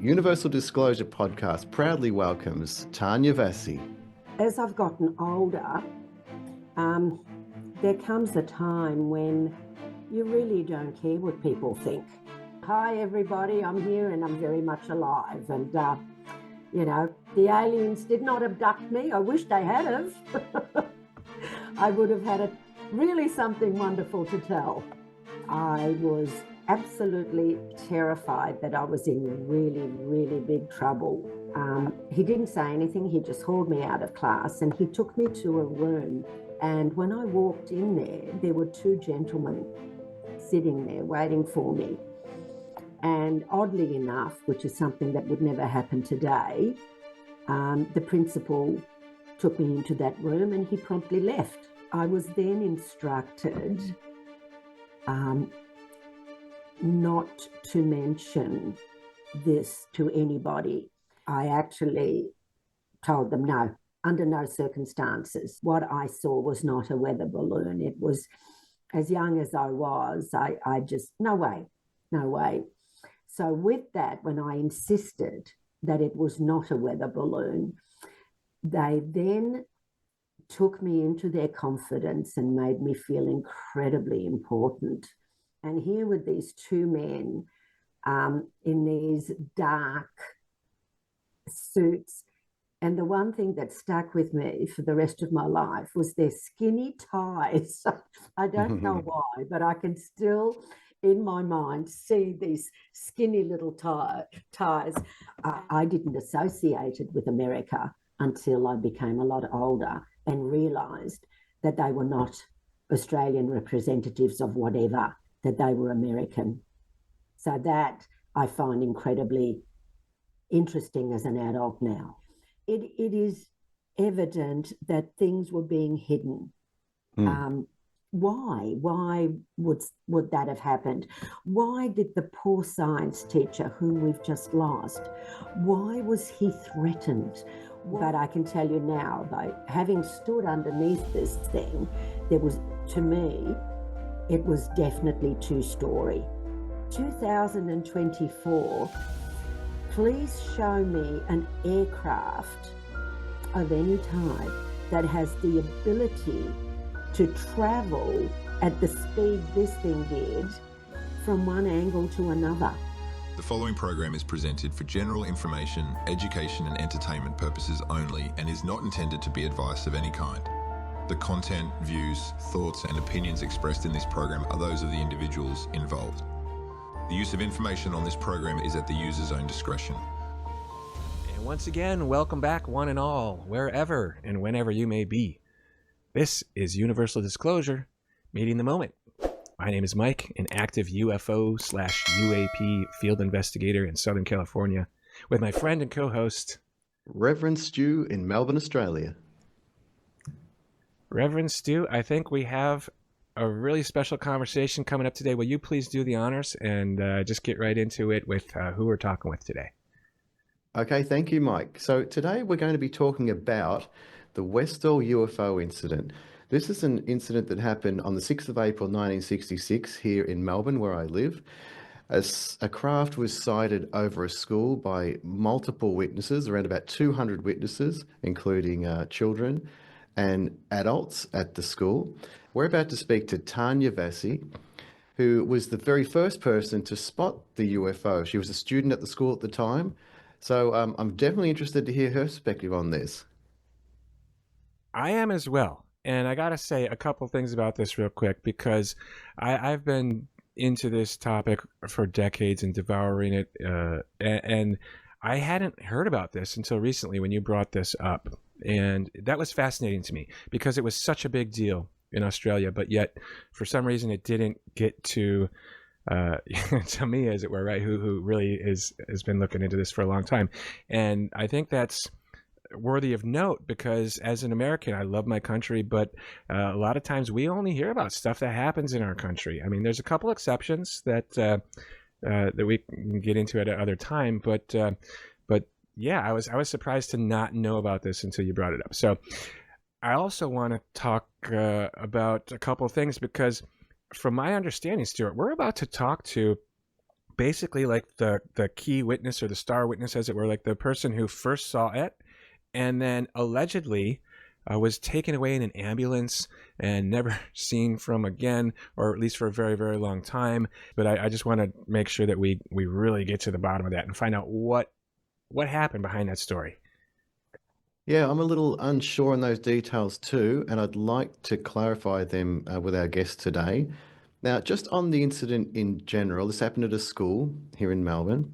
Universal Disclosure Podcast proudly welcomes Tania Vassie. As I've gotten older, there comes a time when you really don't care what people think. Hi, everybody, I'm here and I'm very much alive. And, the aliens did not abduct me. I wish they had have. I would have had really something wonderful to tell. I was absolutely terrified that I was in really, really big trouble. He didn't say anything. He just hauled me out of class and he took me to a room. And when I walked in there were two gentlemen sitting there waiting for me. And oddly enough, which is something that would never happen today, the principal took me into that room and he promptly left. I was then instructed not to mention this to anybody. I actually told them no, under no circumstances. What I saw was not a weather balloon. It was, as young as I was, I just, no way. So with that, when I insisted that it was not a weather balloon, they then took me into their confidence and made me feel incredibly important. And here were these two men in these dark suits. And the one thing that stuck with me for the rest of my life was their skinny ties. I don't know why, but I can still, in my mind, see these skinny little ties. I didn't associate it with America until I became a lot older and realised that they were not Australian representatives of whatever, that they were American. So that I find incredibly interesting as an adult now. It is evident that things were being hidden. Why would that have happened? Why did the poor science teacher whom we've just lost, why was he threatened? But I can tell you now, though, having stood underneath this thing, there was, to me, it was definitely two-story. 2024, please show me an aircraft of any type that has the ability to travel at the speed this thing did from one angle to another. The following program is presented for general information, education and entertainment purposes only and is not intended to be advice of any kind. The content, views, thoughts and opinions expressed in this program are those of the individuals involved. The use of information on this program is at the user's own discretion. And once again, welcome back one and all, wherever and whenever you may be. This is Universal Disclosure, meeting the moment. My name is Mike, an active UFO/UAP field investigator in Southern California, with my friend and co-host, Reverend Stu in Melbourne, Australia. Reverend Stu, I think we have a really special conversation coming up today. Will you please do the honors and just get right into it with who we're talking with today? Okay, thank you, Mike. So today we're going to be talking about the Westall UFO incident. This is an incident that happened on the 6th of April 1966 here in Melbourne, where I live. A craft was sighted over a school by multiple witnesses, around about 200 witnesses, including children and adults at the school. We're about to speak to Tania Vassie, who was the very first person to spot the UFO. She was a student at the school at the time. So I'm definitely interested to hear her perspective on this. I am as well. And I got to say a couple things about this real quick, because I've been into this topic for decades and devouring it. And I hadn't heard about this until recently when you brought this up. And that was fascinating to me because it was such a big deal in Australia, but yet for some reason it didn't get to me, as it were, right? Who really has been looking into this for a long time. And I think that's worthy of note because as an American, I love my country, but a lot of times we only hear about stuff that happens in our country. I mean, there's a couple exceptions that we can get into at another time, but yeah, I was surprised to not know about this until you brought it up. So I also want to talk about a couple of things because from my understanding, Stuart, we're about to talk to basically like the key witness or the star witness, as it were, like the person who first saw it, and then allegedly was taken away in an ambulance and never seen from again, or at least for a very, very long time. But I just want to make sure that we really get to the bottom of that and find out what happened behind that story. Yeah, I'm a little unsure on those details too, and I'd like to clarify them with our guest today. Now, just on the incident in general, this happened at a school here in Melbourne.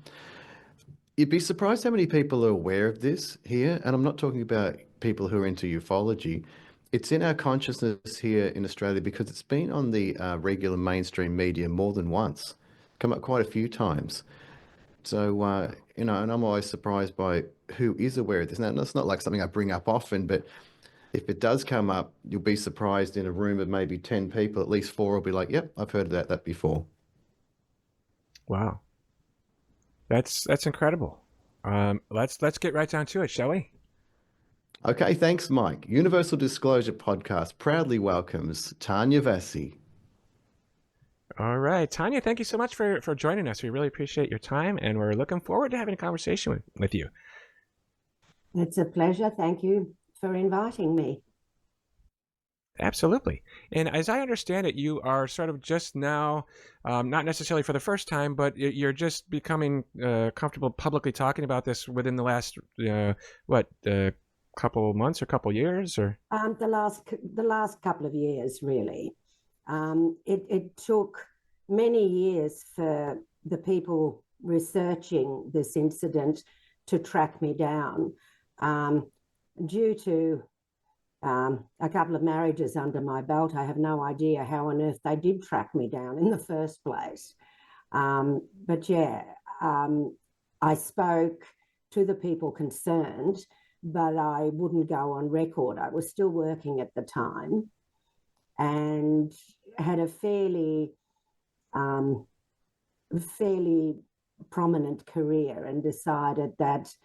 You'd be surprised how many people are aware of this here, and I'm not talking about people who are into ufology. It's in our consciousness here in Australia because it's been on the regular mainstream media more than once, come up quite a few times. So, and I'm always surprised by who is aware of this. Now, it's not like something I bring up often, but if it does come up, you'll be surprised in a room of maybe 10 people, at least 4 will be like, yep, I've heard of that before. Wow. That's incredible. Let's get right down to it, shall we? Okay, thanks, Mike. Universal Disclosure Podcast proudly welcomes Tania Vassie. All right, Tania, thank you so much for joining us. We really appreciate your time, and we're looking forward to having a conversation with you. It's a pleasure. Thank you for inviting me. Absolutely. And as I understand it, you are sort of just now, not necessarily for the first time, but you're just becoming comfortable publicly talking about this within the last, couple months or couple years, or The last couple of years, really. It took many years for the people researching this incident to track me down, due to a couple of marriages under my belt. I have no idea how on earth they did track me down in the first place. But yeah, I spoke to the people concerned, but I wouldn't go on record. I was still working at the time and had a fairly prominent career, and decided that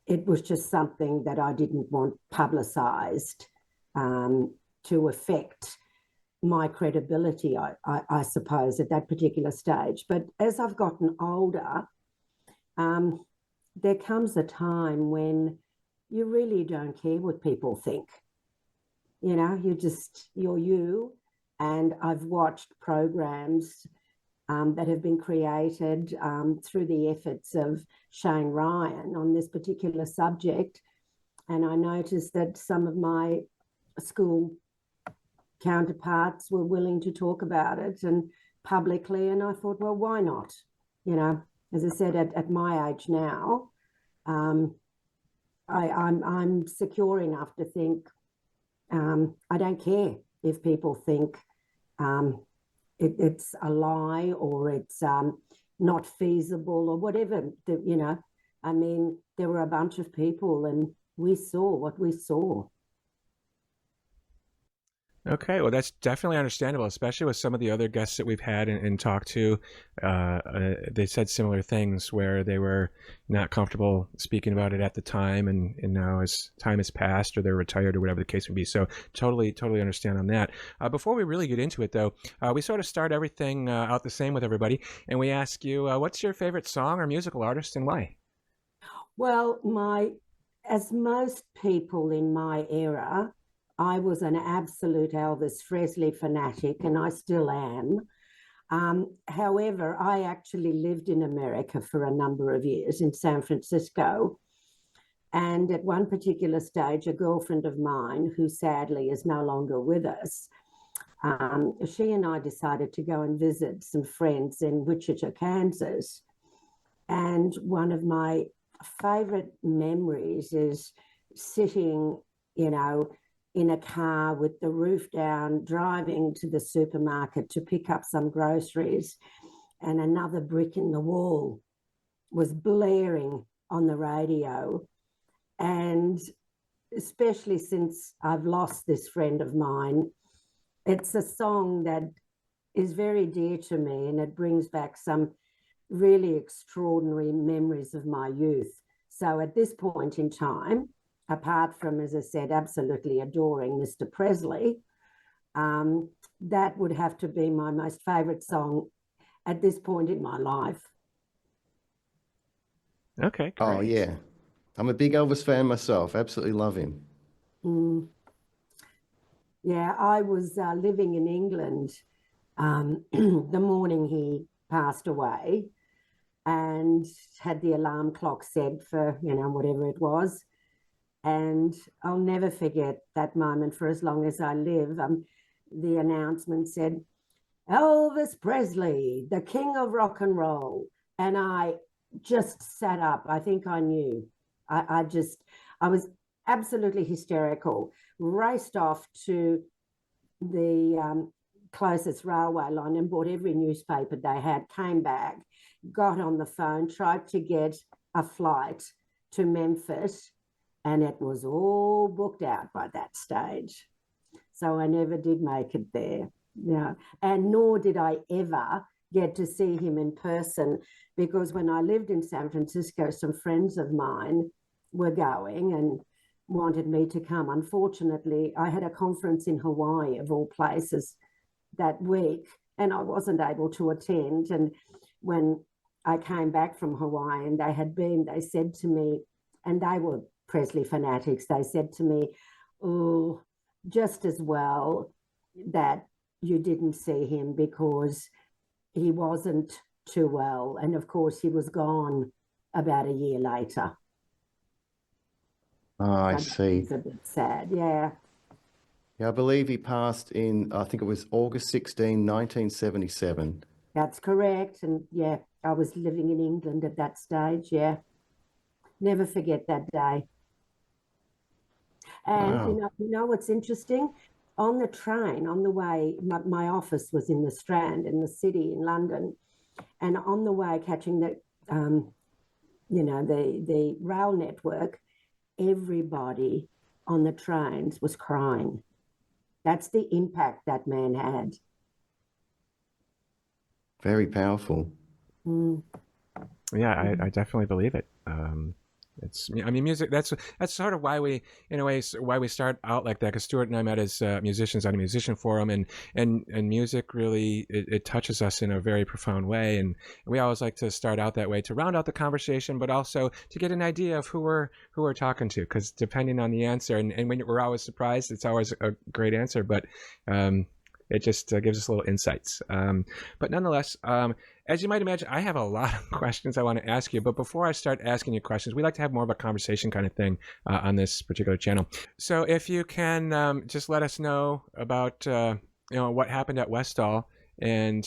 it was just something that I didn't want publicised to affect my credibility, I suppose, at that particular stage. But as I've gotten older, there comes a time when you really don't care what people think. You know, you're you. And I've watched programs that have been created through the efforts of Shane Ryan on this particular subject. And I noticed that some of my school counterparts were willing to talk about it and publicly. And I thought, well, why not? You know, as I said, at my age now, I'm secure enough to think I don't care if people think it's a lie or it's not feasible or whatever. You know, I mean, there were a bunch of people and we saw what we saw. Okay, well, that's definitely understandable, especially with some of the other guests that we've had and talked to. They said similar things where they were not comfortable speaking about it at the time, and now as time has passed or they're retired or whatever the case may be. So totally understand on that. Before we really get into it, though, we sort of start everything out the same with everybody, and we ask you, what's your favorite song or musical artist and why? Well, as most people in my era, I was an absolute Elvis Presley fanatic, and I still am. However, I actually lived in America for a number of years in San Francisco. And at one particular stage, a girlfriend of mine, who sadly is no longer with us, she and I decided to go and visit some friends in Wichita, Kansas. And one of my favorite memories is sitting, you know, in a car with the roof down, driving to the supermarket to pick up some groceries, and another brick in the wall was blaring on the radio. And especially since I've lost this friend of mine, it's a song that is very dear to me, and it brings back some really extraordinary memories of my youth. So at this point in time, apart from, as I said, absolutely adoring Mr. Presley, that would have to be my most favourite song at this point in my life. Okay, great. Oh, yeah. I'm a big Elvis fan myself. Absolutely love him. Mm. Yeah, I was living in England the morning he passed away, and had the alarm clock set for, whatever it was. And I'll never forget that moment for as long as I live. The announcement said, Elvis Presley, the king of rock and roll. And I just sat up. I think I knew. I was absolutely hysterical, raced off to the closest railway line and bought every newspaper they had, came back, got on the phone, tried to get a flight to Memphis, and it was all booked out by that stage. So I never did make it there. Yeah. And nor did I ever get to see him in person, because when I lived in San Francisco, some friends of mine were going and wanted me to come. Unfortunately, I had a conference in Hawaii, of all places, that week, and I wasn't able to attend. And when I came back from Hawaii and they said to me, and they were Presley fanatics, they said to me, oh, just as well that you didn't see him, because he wasn't too well. And of course, he was gone about a year later. Oh, I So see. it's a bit sad, yeah. Yeah, I believe he passed in, I think it was August 16, 1977. That's correct. And yeah, I was living in England at that stage, yeah. Never forget that day. And Wow. you know what's interesting? On the train, on the way, my office was in the Strand in the city in London, and on the way catching the rail network, everybody on the trains was crying. That's the impact that man had. Very powerful. Mm. Yeah, I definitely believe it. Music. That's sort of why we, in a way, why we start out like that. Because Stuart and I met as musicians on a musician forum, and music really it touches us in a very profound way. And we always like to start out that way to round out the conversation, but also to get an idea of who we're talking to. Because depending on the answer, and when we're always surprised, it's always a great answer. But it just gives us little insights. But nonetheless, as you might imagine, I have a lot of questions I want to ask you. But before I start asking you questions, we like to have more of a conversation kind of thing on this particular channel. So if you can just let us know about what happened at Westall, and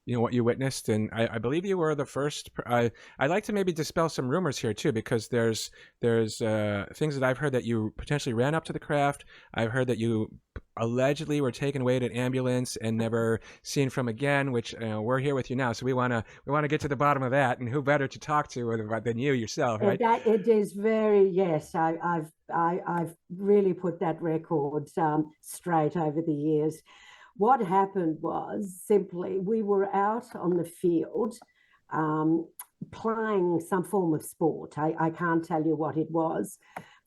what you witnessed. And I believe you were the first. I'd like to maybe dispel some rumors here too, because there's things that I've heard that you potentially ran up to the craft. I've heard that you allegedly were taken away in an ambulance and never seen from again, which we're here with you now, so we want to get to the bottom of that. And who better to talk to than you yourself, right? It is very, yes. I've really put that record straight over the years. What happened was simply we were out on the field playing some form of sport. I can't tell you what it was.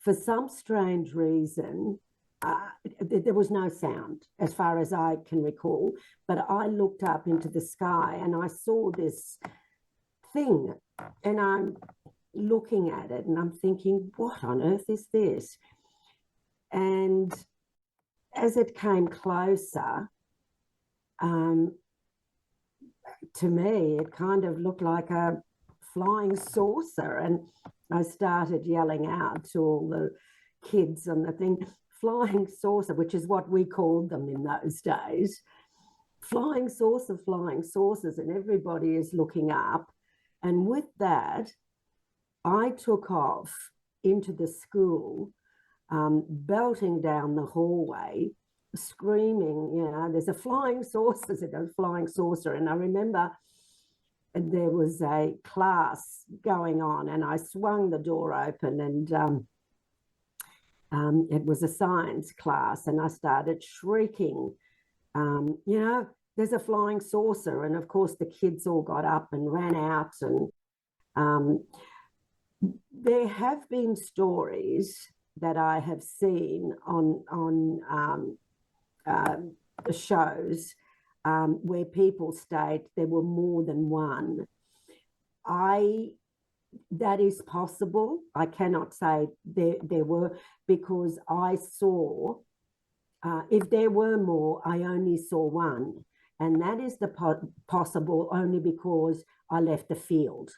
For some strange reason, there was no sound as far as I can recall, but I looked up into the sky and I saw this thing, and I'm looking at it and I'm thinking, what on earth is this? And as it came closer, to me, it kind of looked like a flying saucer. And I started yelling out to all the kids on the thing, flying saucer, which is what we called them in those days. Flying saucer, flying saucers, and everybody is looking up. And with that, I took off into the school, belting down the hallway, screaming, there's a flying saucer, there's a flying saucer. And I remember there was a class going on, and I swung the door open, and it was a science class, and I started shrieking, there's a flying saucer. And of course, the kids all got up and ran out. And there have been stories that I have seen on shows where people state there were more than one. That is possible. I cannot say there were, because I saw, if there were more, I only saw one. And that is the possible only because I left the field.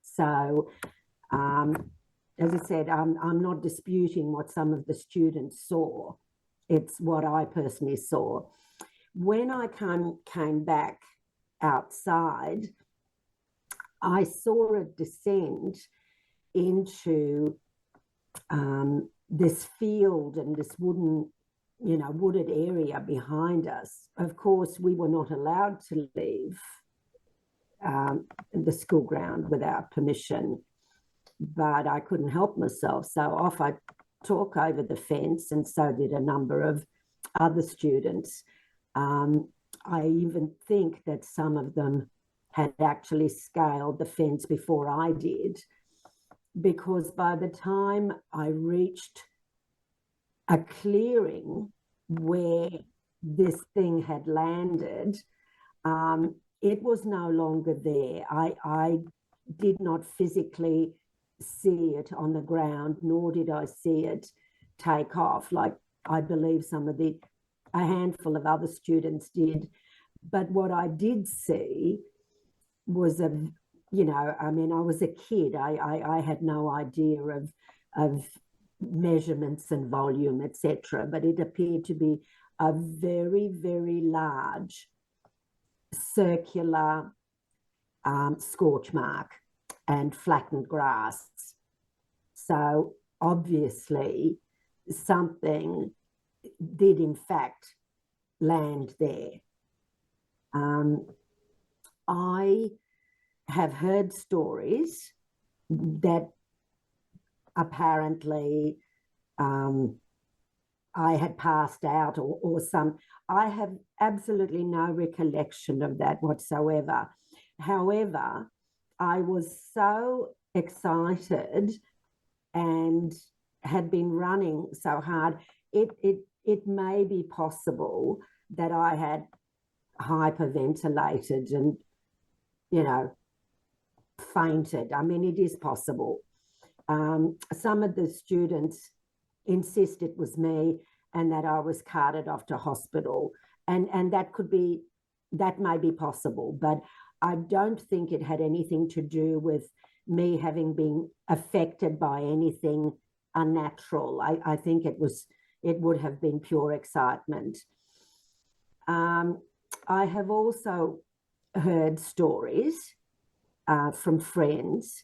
So, as I said, I'm not disputing what some of the students saw. It's what I personally saw. When I came back outside, I saw it descend into this field and this wooded area behind us. Of course, we were not allowed to leave the school ground without permission, but I couldn't help myself. So off I took over the fence, and so did a number of other students. I even think that some of them had actually scaled the fence before I did, because by the time I reached a clearing where this thing had landed, it was no longer there. I did not physically see it on the ground, nor did I see it take off like I believe a handful of other students did. But what I did see was I was a kid. I had no idea of measurements and volume, etc. But it appeared to be a very, very large circular scorch mark and flattened grass. So obviously something did in fact land there. I have heard stories that apparently I had passed out or some. I have absolutely no recollection of that whatsoever. However, I was so excited and had been running so hard, it may be possible that I had hyperventilated and, fainted. I mean, it is possible. Some of the students insist it was me and that I was carted off to hospital. And that may be possible, but I don't think it had anything to do with me having been affected by anything unnatural. I think it would have been pure excitement. I have also heard stories from friends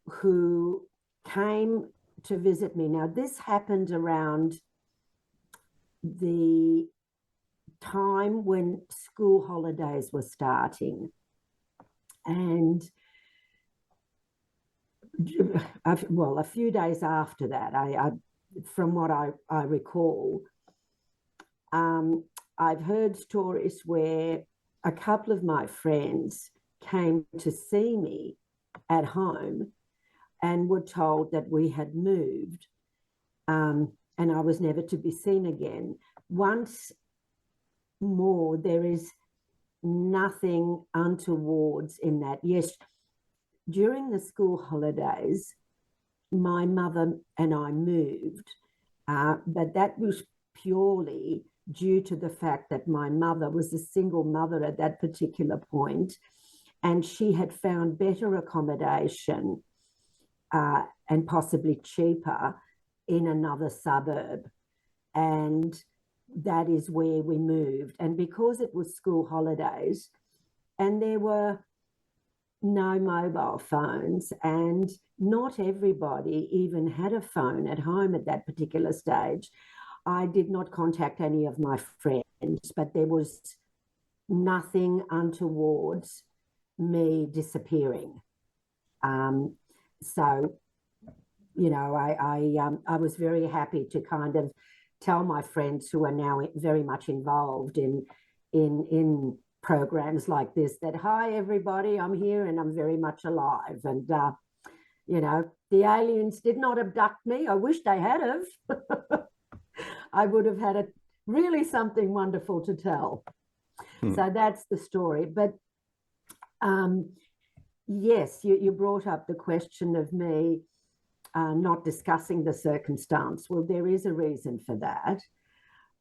who came to visit me. Now, this happened around the time when school holidays were starting. And a few days after that, from what I recall, I've heard stories where a couple of my friends came to see me at home and were told that we had moved, and I was never to be seen again. Once more, there is nothing untowards in that. Yes, during the school holidays, my mother and I moved, but that was purely due to the fact that my mother was a single mother at that particular point, and she had found better accommodation and possibly cheaper in another suburb. And that is where we moved. And because it was school holidays and there were no mobile phones and not everybody even had a phone at home at that particular stage, I did not contact any of my friends, but there was nothing untowards me disappearing. So, I was very happy to kind of tell my friends who are now very much involved in programs like this that, hi, everybody, I'm here and I'm very much alive. And, the aliens did not abduct me. I wish they had have. I would have had really something wonderful to tell. So that's the story. But yes, you brought up the question of me not discussing the circumstance. Well, there is a reason for that.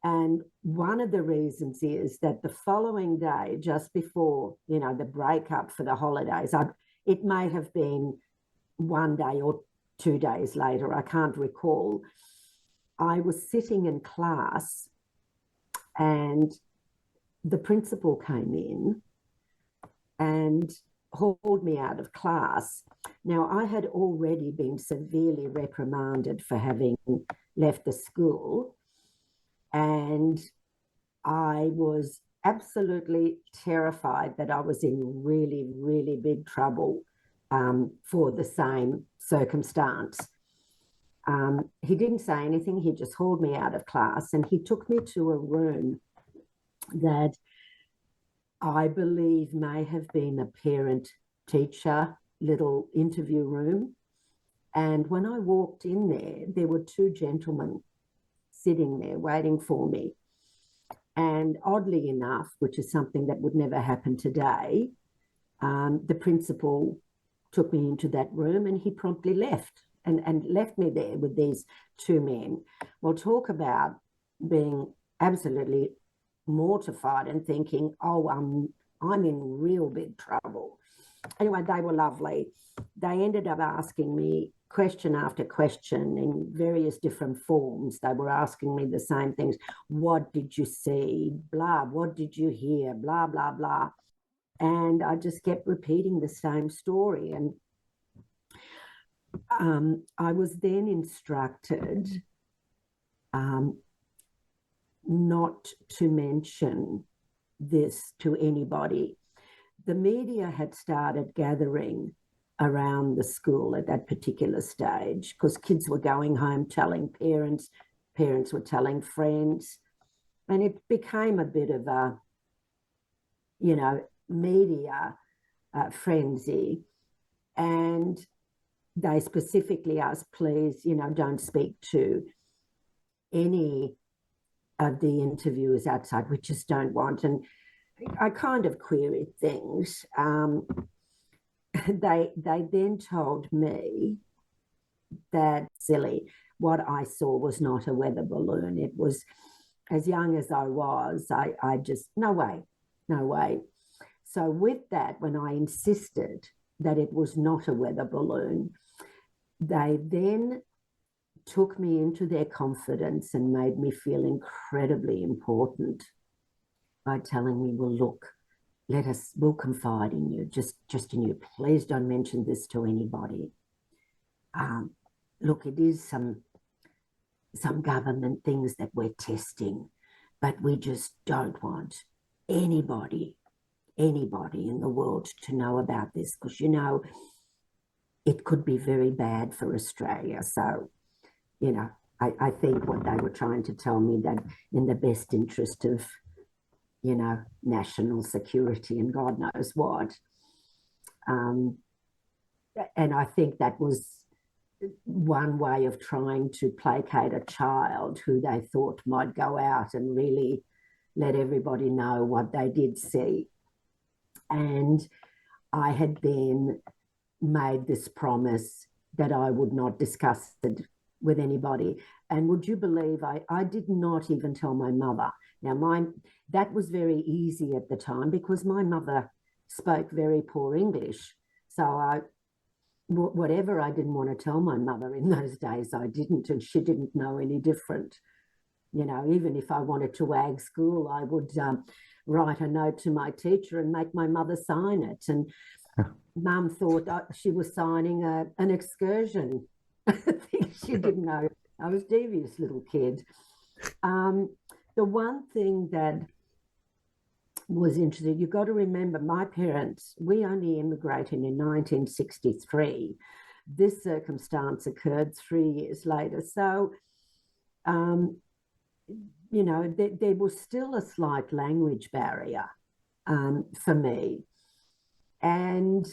And one of the reasons is that the following day, just before, the breakup for the holidays, it may have been one day or 2 days later, I can't recall, I was sitting in class and the principal came in and hauled me out of class. Now, I had already been severely reprimanded for having left the school, and I was absolutely terrified that I was in really, really big trouble for the same circumstance. He didn't say anything. He just hauled me out of class and he took me to a room that I believe may have been a parent-teacher little interview room. And when I walked in there were 2 gentlemen sitting there waiting for me. And oddly enough, which is something that would never happen today, the principal took me into that room and he promptly left and left me there with these 2 men. Well, talk about being absolutely mortified and thinking, oh, I'm in real big trouble. Anyway, they were lovely. They ended up asking me question after question in various different forms. They were asking me the same things. What did you see? Blah. What did you hear? Blah, blah, blah. And I just kept repeating the same story. And I was then instructed not to mention this to anybody. The media had started gathering around the school at that particular stage because kids were going home telling parents, parents were telling friends, and it became a bit of a, media frenzy. And they specifically asked, please, don't speak to any of the interviewers outside. We just don't want. And I kind of queried things. They then told me that, silly, what I saw was not a weather balloon. It was, as young as I was, I just, no way. So with that, when I insisted that it was not a weather balloon, they then took me into their confidence and made me feel incredibly important by telling me, well, look, we'll confide in you, just in you. Please don't mention this to anybody. Look, it is some government things that we're testing, but we just don't want anybody in the world to know about this because, it could be very bad for Australia. So, I think what they were trying to tell me that in the best interest of, national security and God knows what. And I think that was one way of trying to placate a child who they thought might go out and really let everybody know what they did see. And I had then made this promise that I would not discuss it with anybody. And would you believe I did not even tell my mother. Now, that was very easy at the time because my mother spoke very poor English. So whatever I didn't want to tell my mother in those days, I didn't, and she didn't know any different. Even if I wanted to ag school, I would write a note to my teacher and make my mother sign it. And Mum thought she was signing an excursion. I think she didn't know. I was a devious little kid. The one thing that was interesting, you've got to remember, my parents, we only immigrated in 1963. This circumstance occurred 3 years later. So, there was still a slight language barrier for me. And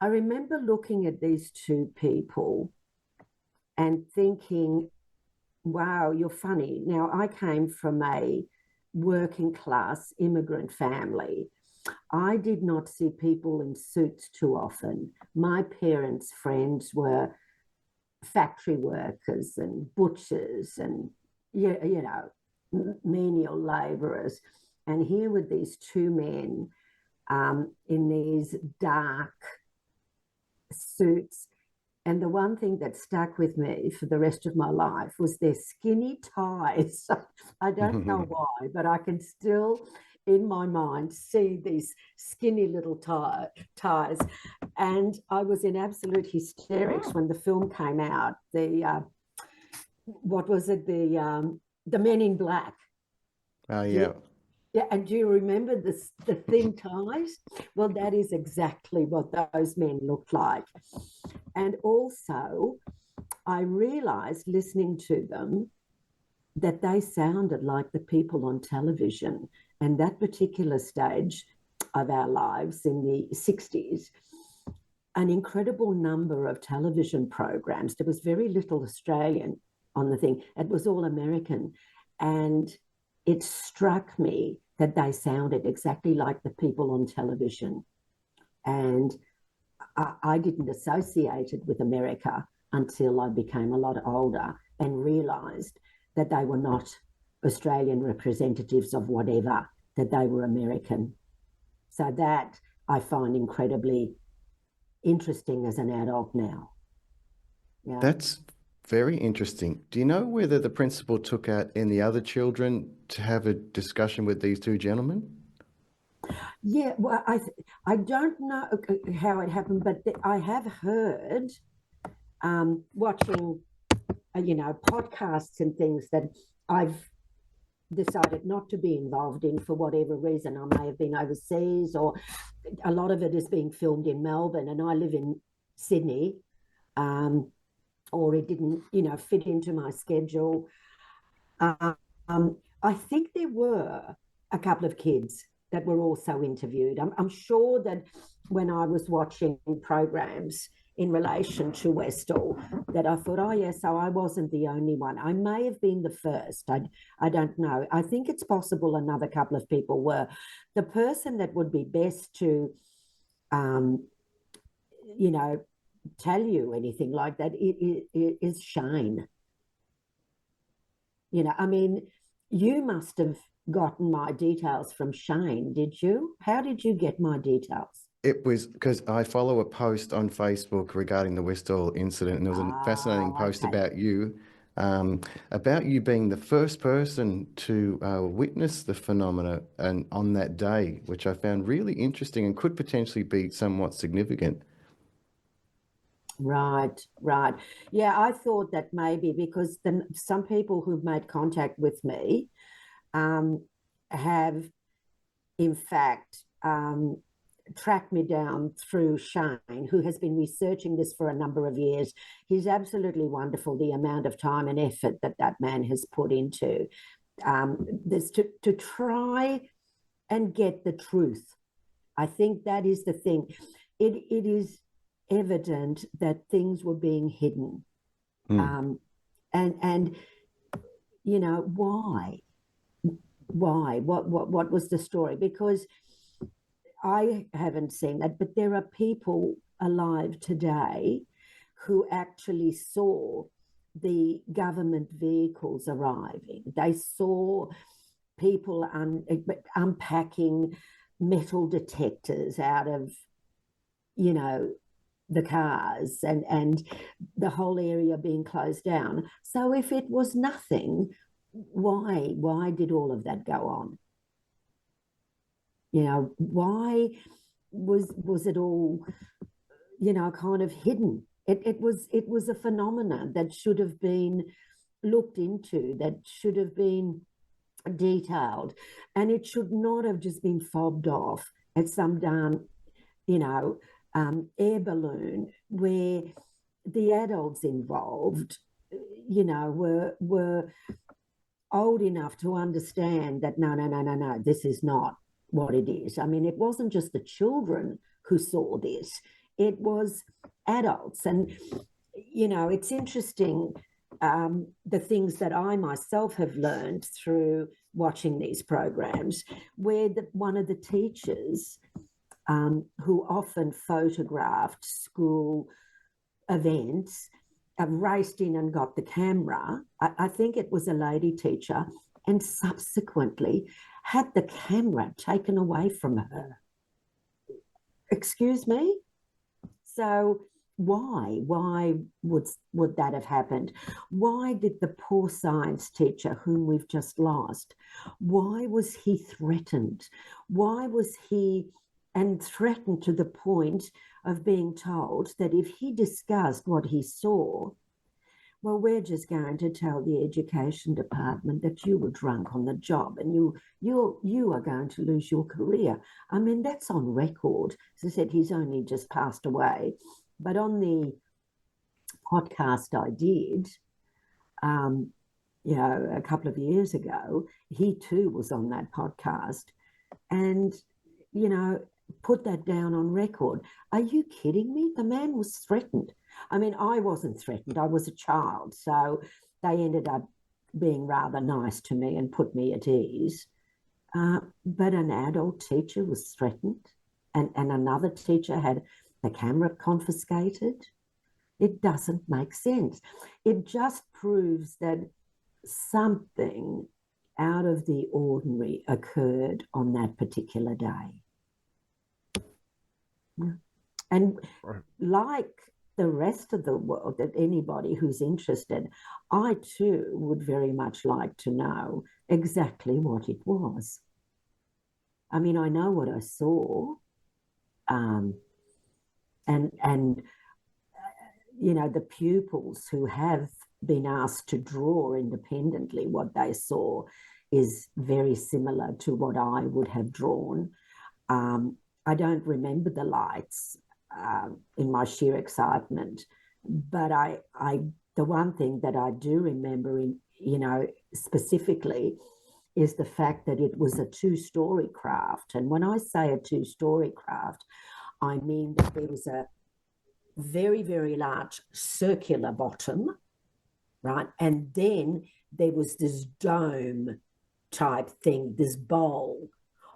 I remember looking at these 2 people and thinking, wow, you're funny. Now, I came from a working class immigrant family, I did not see people in suits too often. My parents' friends were factory workers and butchers and, you know, menial labourers. And here were these two men in these dark suits. And the one thing that stuck with me for the rest of my life was their skinny ties. I don't know why, but I can still, in my mind, see these skinny little ties. And I was in absolute hysterics when the film came out. What was it? The Men in Black. Oh, yeah. Yeah, and do you remember the thin ties? Well, that is exactly what those men looked like. And also, I realised listening to them that they sounded like the people on television. And that particular stage of our lives in the 60s, an incredible number of television programs. There was very little Australian on the thing. It was all American. And it struck me that they sounded exactly like the people on television. And I didn't associate it with America until I became a lot older and realised that they were not Australian representatives of whatever, that they were American. So that I find incredibly interesting as an adult now. Yeah. That's very interesting. Do you know whether the principal took out any other children to have a discussion with these two gentlemen? Yeah, well, I don't know how it happened, but I have heard, watching, you know, podcasts and things that I've decided not to be involved in for whatever reason. I may have been overseas, or a lot of it is being filmed in Melbourne, and I live in Sydney, or it didn't, you know, fit into my schedule. I think there were a couple of kids that were also interviewed. I'm sure that when I was watching programs in relation to Westall, that I thought, oh, yeah, so I wasn't the only one. I may have been the first. I don't know. I think it's possible another couple of people were. The person that would be best to, you know, tell you anything like that is Shane. You know, I mean, you must have gotten my details from Shane, did you? How did you get my details? It was because I follow a post on Facebook regarding the Westall incident, and there was a fascinating post about you being the first person to witness the phenomena and on that day, which I found really interesting and could potentially be somewhat significant. Right, right. Yeah, I thought that maybe because some people who've made contact with me have, in fact, tracked me down through Shane, who has been researching this for a number of years. He's absolutely wonderful, the amount of time and effort that man has put into this to try and get the truth. I think that is the thing. It is evident that things were being hidden. And you know, why? What was the story? Because I haven't seen that, but there are people alive today who actually saw the government vehicles arriving. They saw people unpacking metal detectors out of, you know, the cars and the whole area being closed down. So if it was nothing, why did all of that go on? You know, why was it all, you know, kind of hidden? It was a phenomenon that should have been looked into, that should have been detailed, and it should not have just been fobbed off at some darn, you know, air balloon where the adults involved, you know, were old enough to understand that no, this is not what it is. I mean, it wasn't just the children who saw this, it was adults. And, you know, it's interesting, the things that I myself have learned through watching these programs where one of the teachers who often photographed school events raced in and got the camera. I think it was a lady teacher, and subsequently had the camera taken away from her. Excuse me? So why would that have happened? Why did the poor science teacher whom we've just lost, why was he threatened? Why was he threatened to the point of being told that if he discussed what he saw, well, we're just going to tell the education department that you were drunk on the job and you are going to lose your career. I mean, that's on record. As I said, he's only just passed away. But on the podcast I did, a couple of years ago, he too was on that podcast and, put that down on record. Are you kidding me? The man was threatened. I mean, I wasn't threatened. I was a child. So they ended up being rather nice to me and put me at ease. But an adult teacher was threatened and another teacher had the camera confiscated. It doesn't make sense. It just proves that something out of the ordinary occurred on that particular day. And like the rest of the world, that anybody who's interested, I too would very much like to know exactly what it was. I mean, I know what I saw, and the pupils who have been asked to draw independently what they saw is very similar to what I would have drawn. I don't remember the lights in my sheer excitement, but the one thing that I do remember specifically is the fact that it was a two-story craft. And when I say a two-story craft, I mean that there was a very, very large circular bottom, right? And then there was this dome type thing, this bowl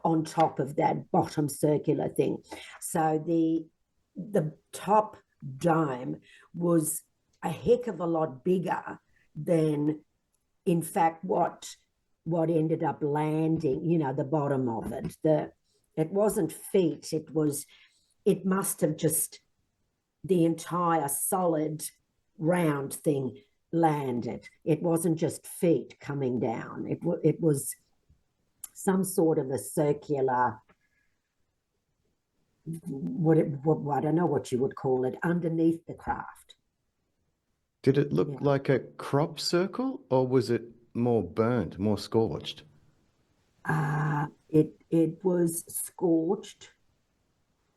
on top of that bottom circular thing. So the top dome was a heck of a lot bigger than, in fact, what ended up landing, the bottom of it. It wasn't feet, it must have just, the entire solid round thing landed. It wasn't just feet coming down. It was some sort of a circular, I don't know what you would call it, underneath the craft. Did it look like a crop circle, or was it more burnt, more scorched? It was scorched.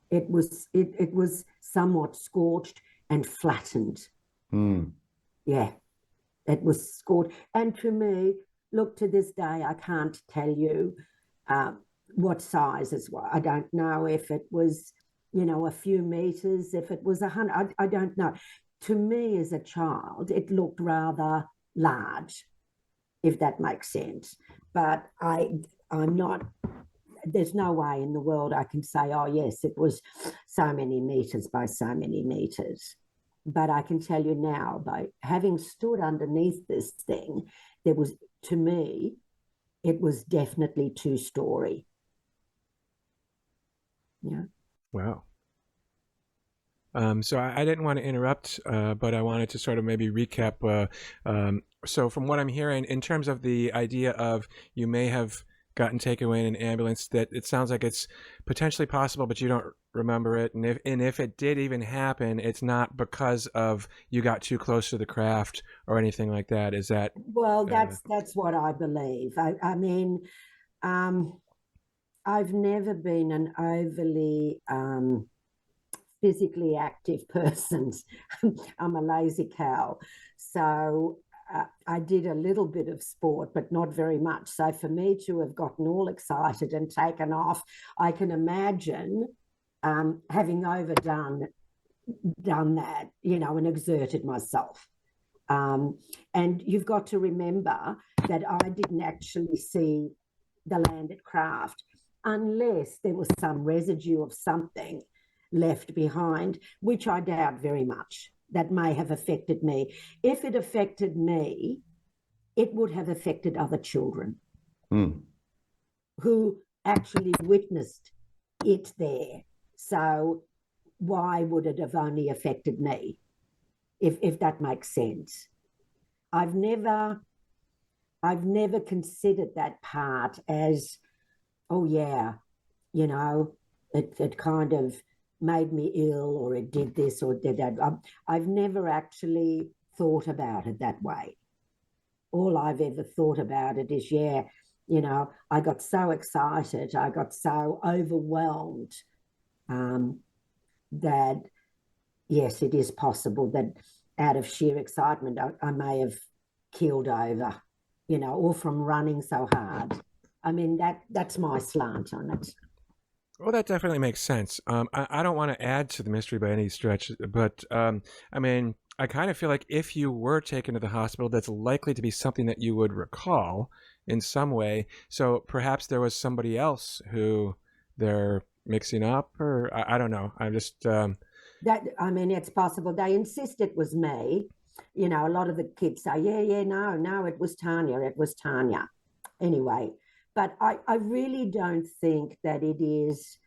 It was somewhat scorched and flattened. Yeah, it was scorched. And to me, look, to this day, I can't tell you what size it was. I don't know if it was, a few meters, if it was 100. I don't know. To me, as a child, it looked rather large, if that makes sense. But I'm not, there's no way in the world I can say, oh, yes, it was so many meters by so many meters. But I can tell you now, by having stood underneath this thing, there was, to me, it was definitely two-story. Yeah. Wow. So I didn't want to interrupt, but I wanted to sort of maybe recap. So from what I'm hearing, in terms of the idea of you may have gotten taken away in an ambulance, that it sounds like it's potentially possible, but you don't remember it. And if it did even happen, it's not because of you got too close to the craft or anything like that. Is that? Well, that's what I believe. I mean, I've never been an overly physically active person. I'm a lazy cow. So I did a little bit of sport, but not very much. So for me to have gotten all excited and taken off, I can imagine having overdone that, and exerted myself. And you've got to remember that I didn't actually see the landed craft unless there was some residue of something left behind, which I doubt very much. That may have affected me. If it affected me, it would have affected other children who actually witnessed it there. So why would it have only affected me, if that makes sense? I've never considered that part as, oh yeah, you know, it kind of made me ill, or it did this or did that. I've never actually thought about it that way. All I've ever thought about it is, yeah, you know, I got so excited, I got so overwhelmed that, yes, it is possible that out of sheer excitement, I may have keeled over, you know, or from running so hard. I mean, that's my slant on it. Well, that definitely makes sense. I don't want to add to the mystery by any stretch, but I mean, I kind of feel like if you were taken to the hospital, that's likely to be something that you would recall in some way. So perhaps there was somebody else who they're mixing up, or I don't know. I'm just that. I mean, it's possible. They insist it was me. You know, a lot of the kids say, yeah, no, it was Tania. It was Tania. Anyway, but I really don't think that it is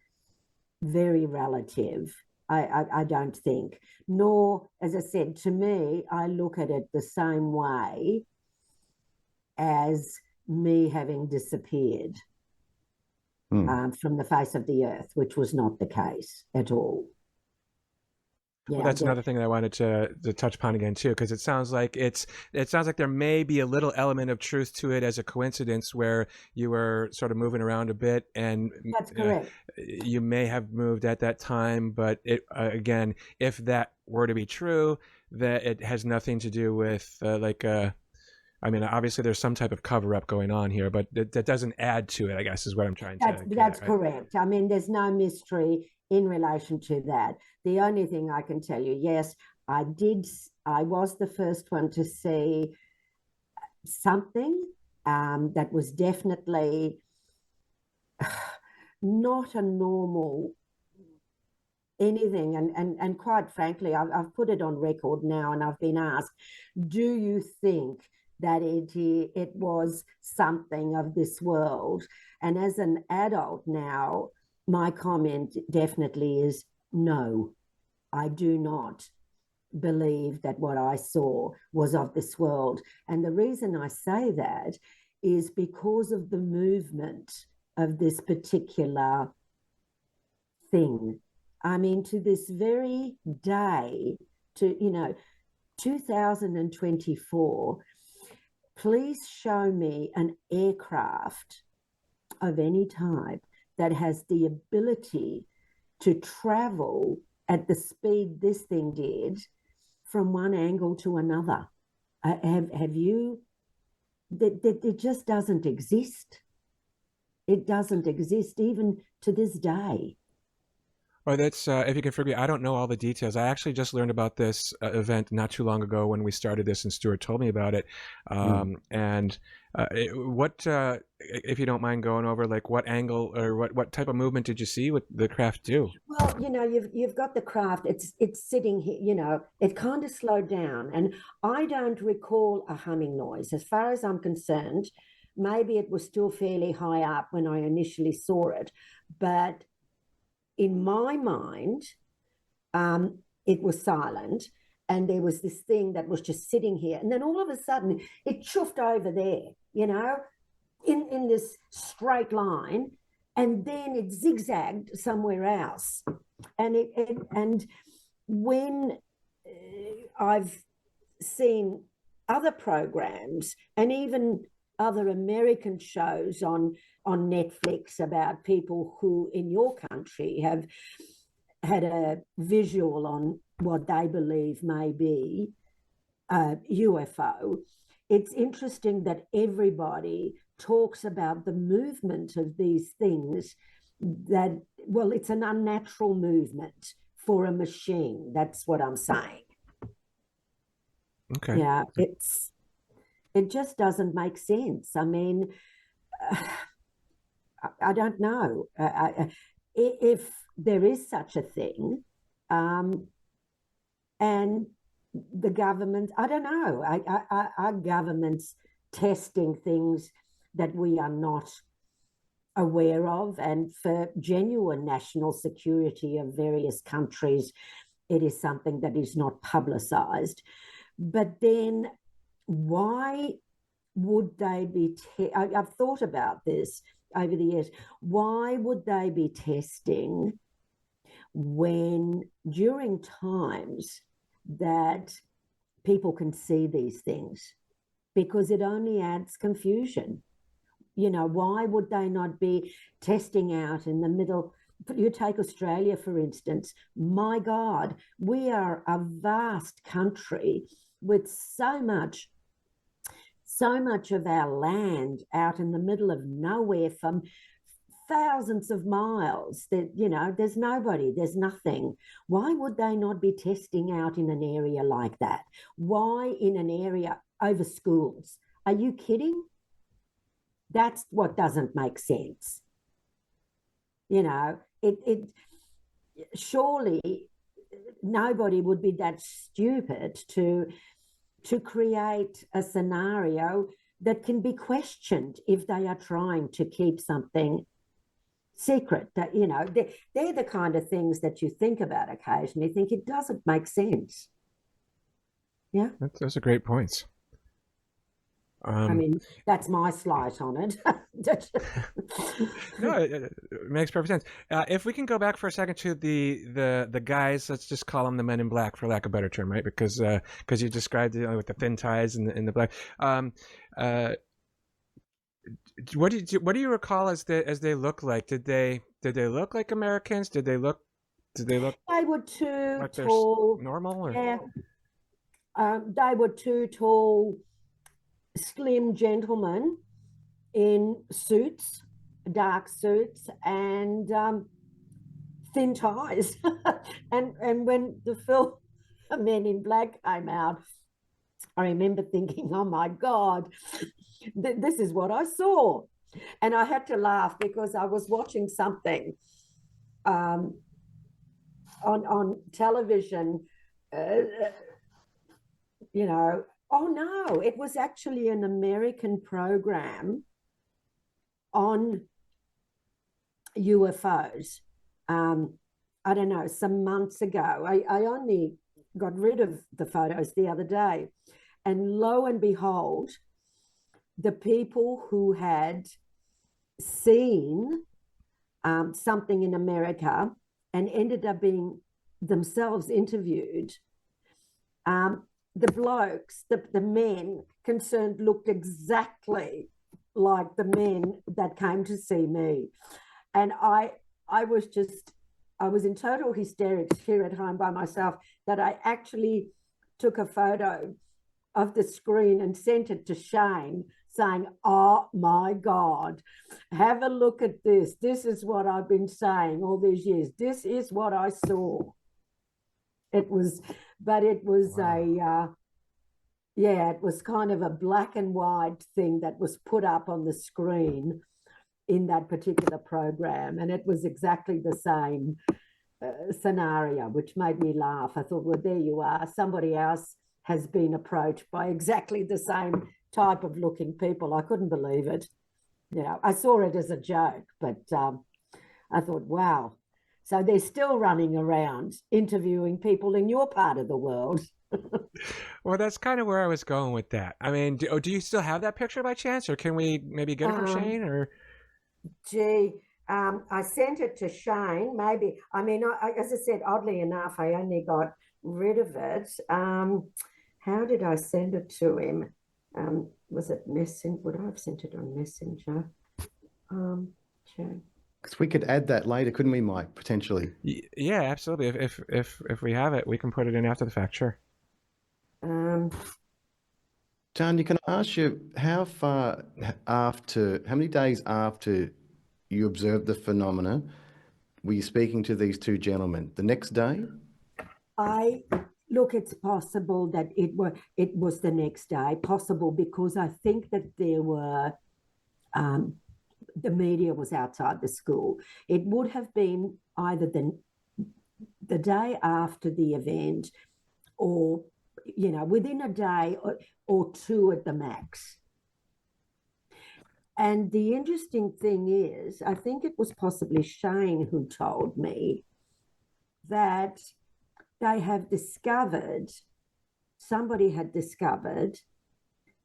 very relative. I don't think. Nor, as I said, to me, I look at it the same way as me having disappeared from the face of the earth, which was not the case at all. Well, that's another thing that I wanted to touch upon again too, because it sounds like there may be a little element of truth to it as a coincidence where you were sort of moving around a bit, and that's correct. You may have moved at that time, but it again, if that were to be true, that it has nothing to do with I mean, obviously there's some type of cover up going on here, but that doesn't add to it, I guess, is what I'm trying to. That's correct. I mean, there's no mystery in relation to that. The only thing I can tell you, yes, I was the first one to see something that was definitely not a normal anything. And quite frankly, I've put it on record now, and I've been asked, do you think that it was something of this world? And as an adult now, my comment definitely is no. I do not believe that what I saw was of this world. And the reason I say that is because of the movement of this particular thing. I mean, to this very day, to, 2024, please show me an aircraft of any type that has the ability to travel at the speed this thing did from one angle to another. Have you? It just doesn't exist. It doesn't exist even to this day. Or that's, if you can forgive me, I don't know all the details. I actually just learned about this event not too long ago when we started this, and Stuart told me about it. And what, if you don't mind going over, like what angle or what type of movement did you see what the craft do? Well, you've got the craft. It's sitting here. It kind of slowed down, and I don't recall a humming noise. As far as I'm concerned, maybe it was still fairly high up when I initially saw it, but in my mind, it was silent, and there was this thing that was just sitting here, and then all of a sudden it chuffed over there, in this straight line, and then it zigzagged somewhere else. And when I've seen other programs and even other American shows on Netflix about people who in your country have had a visual on what they believe may be a UFO, it's interesting that everybody talks about the movement of these things that, well, it's an unnatural movement for a machine. That's what I'm saying. Okay. Yeah, it just doesn't make sense. I mean, I don't know if there is such a thing, and the government. I don't know. Our government's testing things that we are not aware of, and for genuine national security of various countries, it is something that is not publicized. But then, why would they be? I've thought about this over the years. Why would they be testing when during times that people can see these things? Because it only adds confusion. You know, why would they not be testing out in the middle? You take Australia, for instance. My God, we are a vast country with so much of our land out in the middle of nowhere from thousands of miles that, you know, there's nobody, there's nothing. Why would they not be testing out in an area like that? Why in an area over schools? Are you kidding? That's what doesn't make sense. You know, it surely nobody would be that stupid to create a scenario that can be questioned if they are trying to keep something secret. That, you know, they're the kind of things that you think about occasionally, think it doesn't make sense. Yeah. Those are great points. I mean, that's my slight on it. No, it makes perfect sense. If we can go back for a second to the guys, let's just call them the men in black, for lack of a better term, right? Because you described it with the thin ties and the black. What do you recall as they look like? Did they look like Americans? Did they look? They were too like tall. Normal? Or? Yeah. They were too tall, slim gentlemen in suits, dark suits, and thin ties. and when the film Men in Black came out, I remember thinking, oh my God, this is what I saw. And I had to laugh because I was watching something on television, you know. Oh no, it was actually an American program on UFOs. I don't know, some months ago. I only got rid of the photos the other day. And lo and behold, the people who had seen something in America and ended up being themselves interviewed, the blokes, the men concerned looked exactly like the men that came to see me. And I was in total hysterics here at home by myself that I actually took a photo of the screen and sent it to Shane saying, oh my God, have a look at this. This is what I've been saying all these years. This is what I saw. It was wow. It was kind of a black and white thing that was put up on the screen in that particular program. And it was exactly the same scenario, which made me laugh. I thought, well, there you are. Somebody else has been approached by exactly the same type of looking people. I couldn't believe it. You know, I saw it as a joke, but I thought, wow. So they're still running around interviewing people in your part of the world. Well, that's kind of where I was going with that. I mean, do you still have that picture by chance, or can we maybe get it from Shane? Or I sent it to Shane. Maybe. I mean, as I said, oddly enough, I only got rid of it. How did I send it to him? Was it Messenger? Would I have sent it on Messenger? Because we could add that later, couldn't we, Mike? Potentially. Yeah, absolutely. If we have it, we can put it in after the fact. Sure. Tania, can I ask you how many days after you observed the phenomena were you speaking to these two gentlemen? The next day? Look, it's possible that it was the next day. Possible because I think that there were the media was outside the school. It would have been either the day after the event, or within a day or two at the max. And the interesting thing is, I think it was possibly Shane who told me that somebody had discovered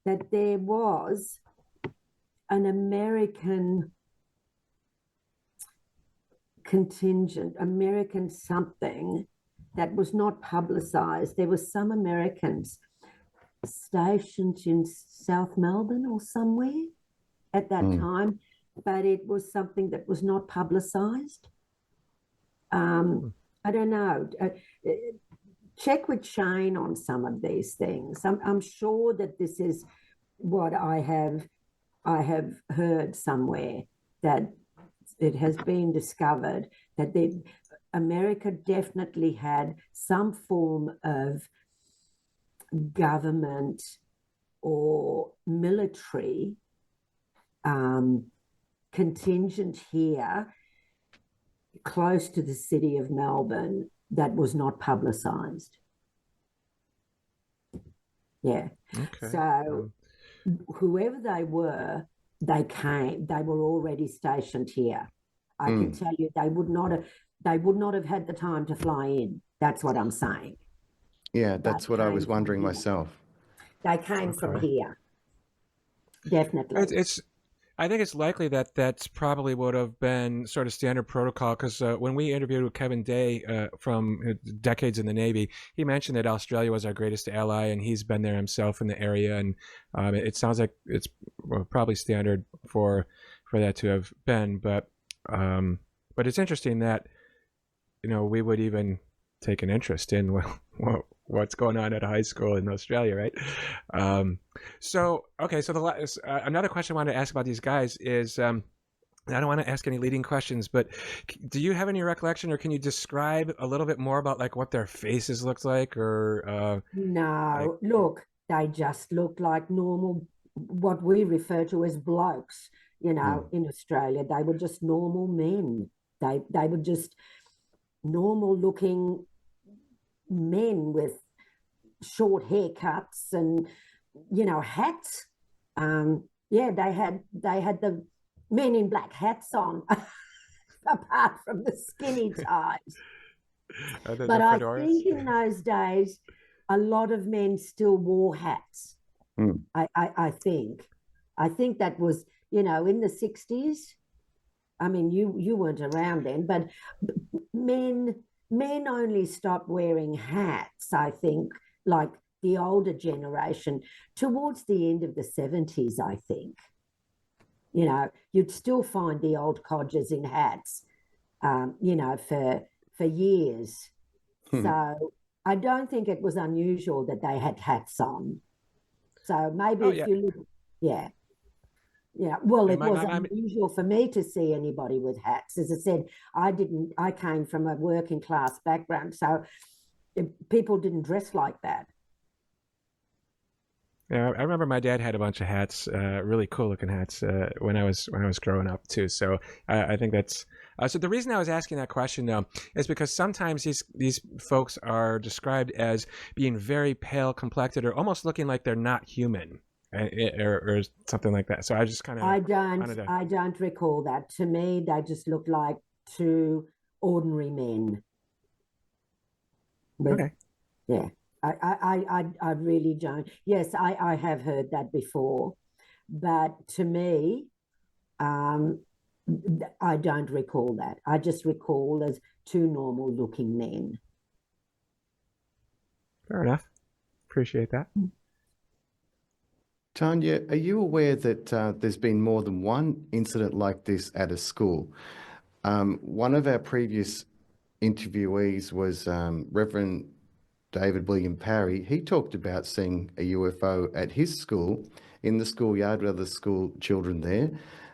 that there was an American contingent, American something that was not publicised. There were some Americans stationed in South Melbourne or somewhere at that time, but it was something that was not publicised. I don't know. Check with Shane on some of these things. I'm sure that this is what I have heard somewhere, that it has been discovered that America definitely had some form of government or military contingent here close to the city of Melbourne that was not publicised. Yeah. Okay. So whoever they were already stationed here. I can tell you they would not have had the time to fly in. That's what I'm saying. Yeah, that's what I was wondering myself. They came from here. Definitely. I think it's likely that that's probably would have been sort of standard protocol, because when we interviewed with Kevin Day from decades in the Navy, he mentioned that Australia was our greatest ally, and he's been there himself in the area, and it sounds like it's probably standard for that to have been. But it's interesting that we would even take an interest in what's going on at a high school in Australia, right? So another question I wanted to ask about these guys is, I don't want to ask any leading questions, but do you have any recollection, or can you describe a little bit more about like what their faces looked like, or? No, look, they just looked like normal, what we refer to as blokes. In Australia, they were just normal men. They were just normal looking men with short haircuts and hats. They had the men in black hats on, apart from the skinny ties. But I think in those days, a lot of men still wore hats. I think that was in the 60s. I mean, you weren't around then, but men only stopped wearing hats, I think, like the older generation, towards the end of the 70s, I think. You'd still find the old codgers in hats, for years. So I don't think it was unusual that they had hats on. So maybe you look, yeah. Well, it was unusual for me to see anybody with hats. As I said, I came from a working class background, so people didn't dress like that. Yeah, I remember my dad had a bunch of hats, really cool looking hats, when I was growing up too. So I think that's so. The reason I was asking that question though is because sometimes these folks are described as being very pale complected, or almost looking like they're not human. Or something like that. So I just kind of I don't recall that. To me, they just look like two ordinary men. Okay. Yeah. I really don't. Yes, I have heard that before, but to me, I don't recall that. I just recall as two normal looking men. Fair enough. Appreciate that. Tania, are you aware that there's been more than one incident like this at a school? One of our previous interviewees was Reverend David William Parry. He talked about seeing a UFO at his school, in the schoolyard with other school children there.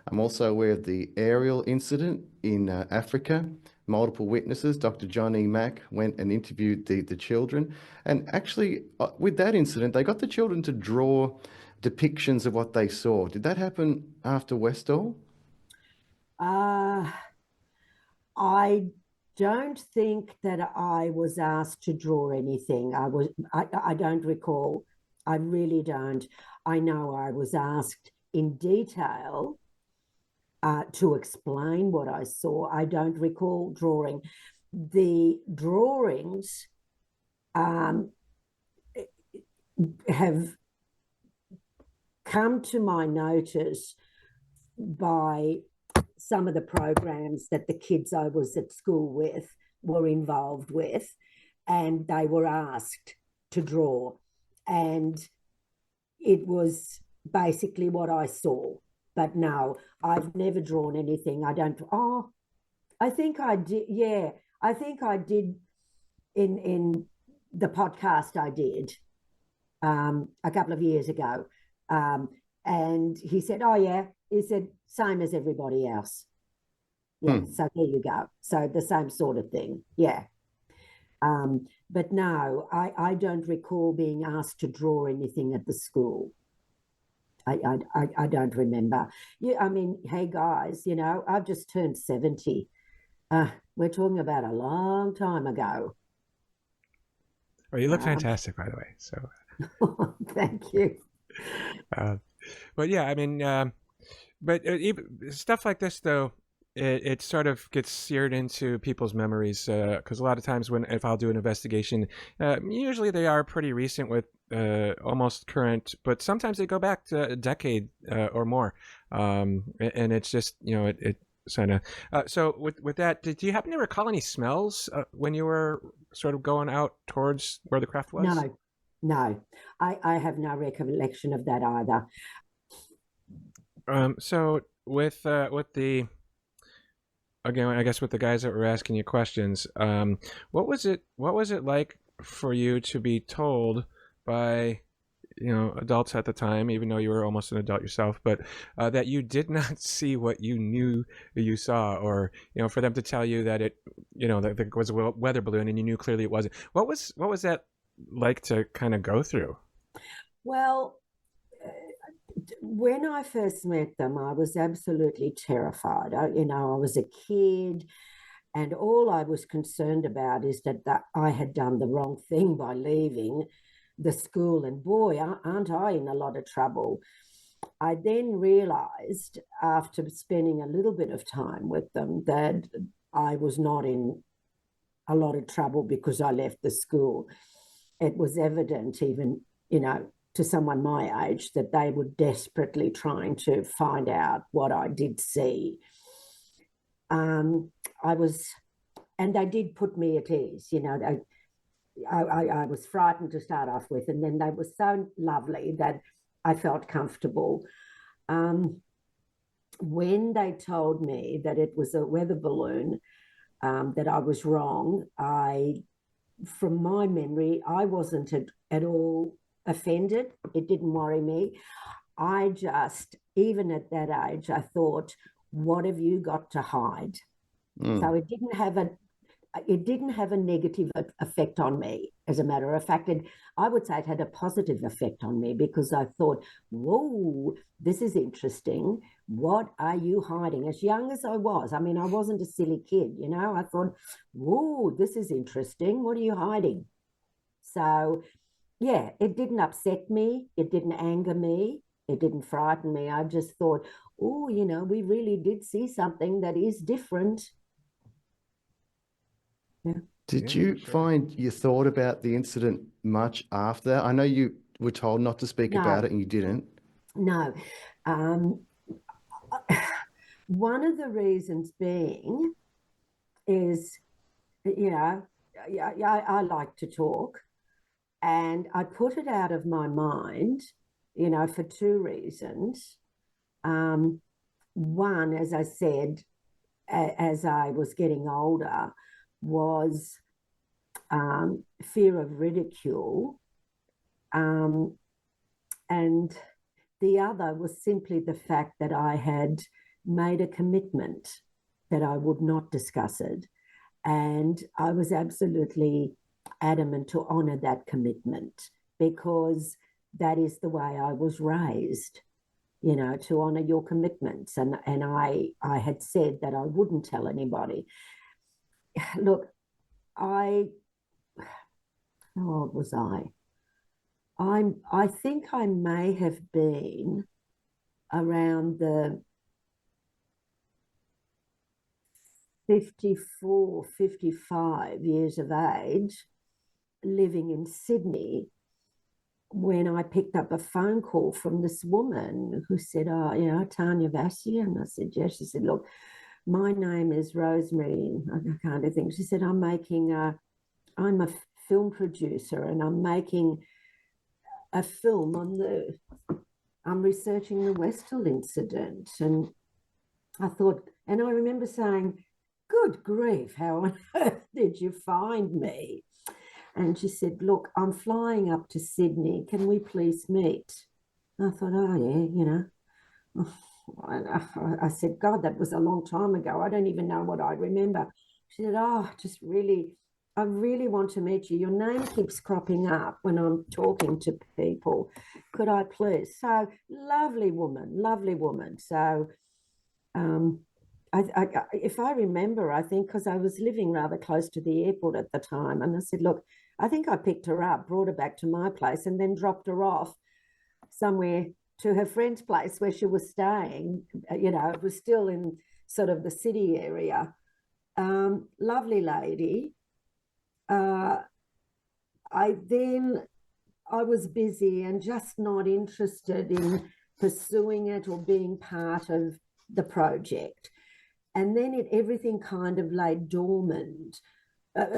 I'm also aware of the aerial incident in Africa. multiple witnesses. Dr. John E. Mack went and interviewed the children. And actually, with that incident, they got the children to draw depictions of what they saw. Did that happen after Westall? I don't think that I was asked to draw anything. I don't recall. I really don't. I know I was asked in detail to explain what I saw. I don't recall drawing. The drawings have come to my notice by some of the programs that the kids I was at school with were involved with, and they were asked to draw. And it was basically what I saw. But no, I've never drawn anything. I think I did. Yeah, I think I did in the podcast I did a couple of years ago. And he said, oh, yeah. He said, same as everybody else. Yeah, so there you go. So the same sort of thing. Yeah. But no, I don't recall being asked to draw anything at the school. I don't remember. Yeah, I mean, hey guys, you know, I've just turned 70. We're talking about a long time ago. Well, you look fantastic, by the way. So, thank you. But yeah, I mean, but stuff like this, though, it sort of gets seared into people's memories because a lot of times if I'll do an investigation, usually they are pretty recent with almost current, but sometimes they go back to a decade or more, and it's just, you know, it kind of. So with that, did you happen to recall any smells when you were sort of going out towards where the craft was? No, I have no recollection of that either. So with the, again, I guess with the guys that were asking you questions, what was it like for you to be told by, you know, adults at the time, even though you were almost an adult yourself, but that you did not see what you knew you saw, or, you know, for them to tell you that it, you know, that it was a weather balloon and you knew clearly it wasn't? What was that like to kind of go through? Well, when I first met them, I was absolutely terrified. I was a kid, and all I was concerned about is that I had done the wrong thing by leaving the school, and boy, aren't I in a lot of trouble. I then realized, after spending a little bit of time with them, that I was not in a lot of trouble because I left the school. It was evident, even, you know, to someone my age, that they were desperately trying to find out what I did see. And they did put me at ease, you know. I was frightened to start off with, and then they were so lovely that I felt comfortable. When they told me that it was a weather balloon, that I was wrong, from my memory, I wasn't at all offended. It didn't worry me. I just, even at that age, I thought, what have you got to hide? So it didn't have a negative effect on me. As a matter of fact, I would say it had a positive effect on me, because I thought, whoa, this is interesting. What are you hiding? As young as I was, I mean, I wasn't a silly kid, you know. I thought, whoa, this is interesting. What are you hiding? So, yeah, it didn't upset me. It didn't anger me. It didn't frighten me. I just thought, oh, you know, we really did see something that is different. Yeah. Did you find you thought about the incident much after that? I know you were told not to speak about it and you didn't. No. One of the reasons being is, you know, I like to talk, and I put it out of my mind, you know, for two reasons. One, as I said, as I was getting older, was fear of ridicule. And the other was simply the fact that I had made a commitment that I would not discuss it. And I was absolutely adamant to honour that commitment because that is the way I was raised, you know, to honour your commitments. And I had said that I wouldn't tell anybody. Look, how old was I? I think I may have been around the 54, 55 years of age, living in Sydney, when I picked up a phone call from this woman who said, "Oh, you know, Tania Vassie." And I said, "Yes." She said, "Look, my name is Rosemary." I kind of think. She said, I'm a film producer and I'm making a film I'm researching the Westall incident." And I thought, and I remember saying, "Good grief, how on earth did you find me?" And she said, "Look, I'm flying up to Sydney. Can we please meet?" And I thought, oh, yeah, you know. I said, "God, that was a long time ago. I don't even know what I remember." She said, "Oh, I really want to meet you. Your name keeps cropping up when I'm talking to people. Could I please?" So lovely woman. So if I remember, I think because I was living rather close to the airport at the time, and I said, "Look, I think I picked her up, brought her back to my place, and then dropped her off somewhere to her friend's place where she was staying." You know, it was still in sort of the city area. Lovely lady. I was busy and just not interested in pursuing it or being part of the project. And then everything kind of lay dormant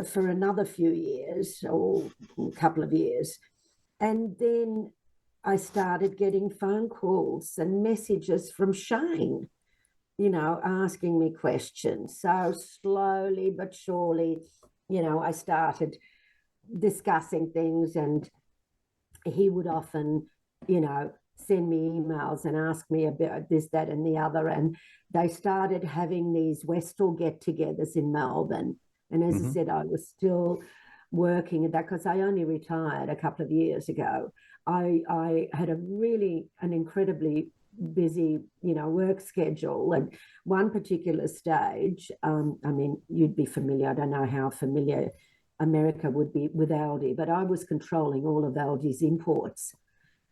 for another few years or a couple of years. And then I started getting phone calls and messages from Shane, you know, asking me questions. So slowly but surely, you know, I started discussing things, and he would often, you know, send me emails and ask me about this, that, and the other. And they started having these Westall get-togethers in Melbourne. And as I said, I was still working at that because I only retired a couple of years ago. I had an incredibly busy, you know, work schedule. And one particular stage, I mean, you'd be familiar, I don't know how familiar America would be with Aldi, but I was controlling all of Aldi's imports.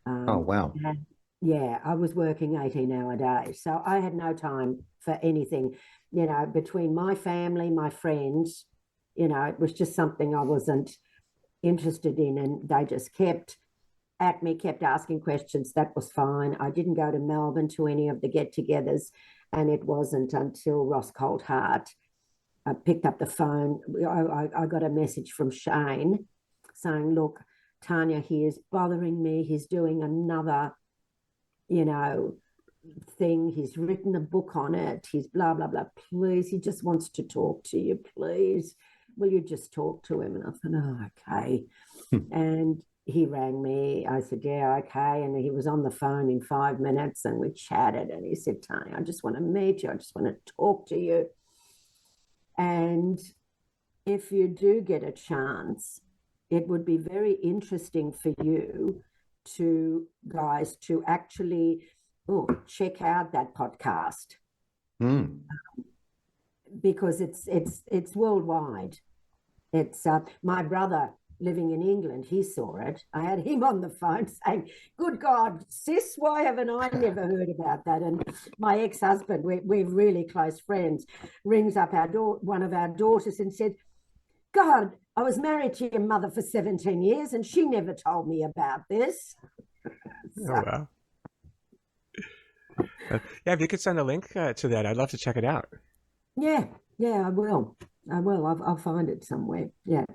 Oh, wow. Yeah, I was working 18-hour days. So I had no time for anything, you know, between my family, my friends, you know, it was just something I wasn't interested in. And they just kept asking questions. That was fine. I didn't go to Melbourne to any of the get-togethers. And it wasn't until Ross Coulthart picked up the phone. I got a message from Shane saying, "Look, Tania, he is bothering me. He's doing another, you know, thing. He's written a book on it. He's blah, blah, blah. Please, he just wants to talk to you. Please, will you just talk to him?" And I thought, "Oh, okay." And he rang me. I said, "Yeah, okay." And he was on the phone in 5 minutes and we chatted. And he said, "Tania, I just want to meet you. I just want to talk to you. And if you do get a chance, it would be very interesting for you guys to actually check out that podcast because it's worldwide. It's my brother living in England, he saw it. I had him on the phone saying, "Good God, sis, why haven't I never heard about that?" And my ex-husband, we're really close friends, rings up one of our daughters and said, "God, I was married to your mother for 17 years and she never told me about this." So, oh, wow. Yeah, if you could send a link to that, I'd love to check it out. Yeah, I will. I'll find it somewhere. Yeah.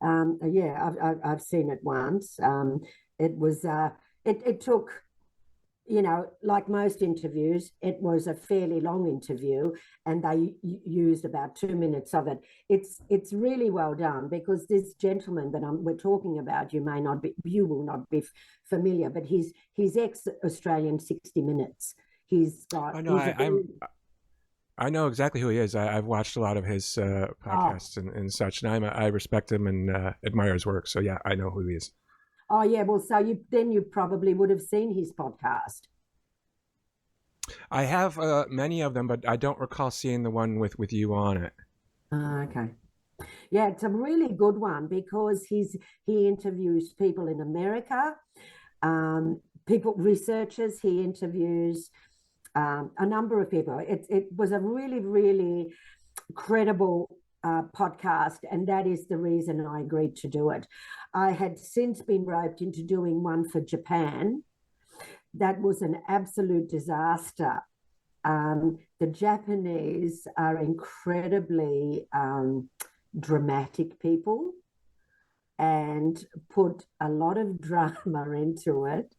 I've seen it once. It was, it took, you know, like most interviews, it was a fairly long interview and they used about 2 minutes of it. It's really well done because this gentleman that we're talking about, you will not be familiar, but he's ex-Australian 60 Minutes. He's got... Oh, no, I know exactly who he is. I've watched a lot of his podcasts and such, and I respect him and admire his work. So yeah, I know who he is. Oh yeah, well, so you probably would have seen his podcast. I have many of them, but I don't recall seeing the one with you on it. Okay. Yeah, it's a really good one because he interviews people in America, researchers. He interviews a number of people. It was a really, really credible podcast, and that is the reason I agreed to do it. I had since been roped into doing one for Japan. That was an absolute disaster. The Japanese are incredibly dramatic people and put a lot of drama into it.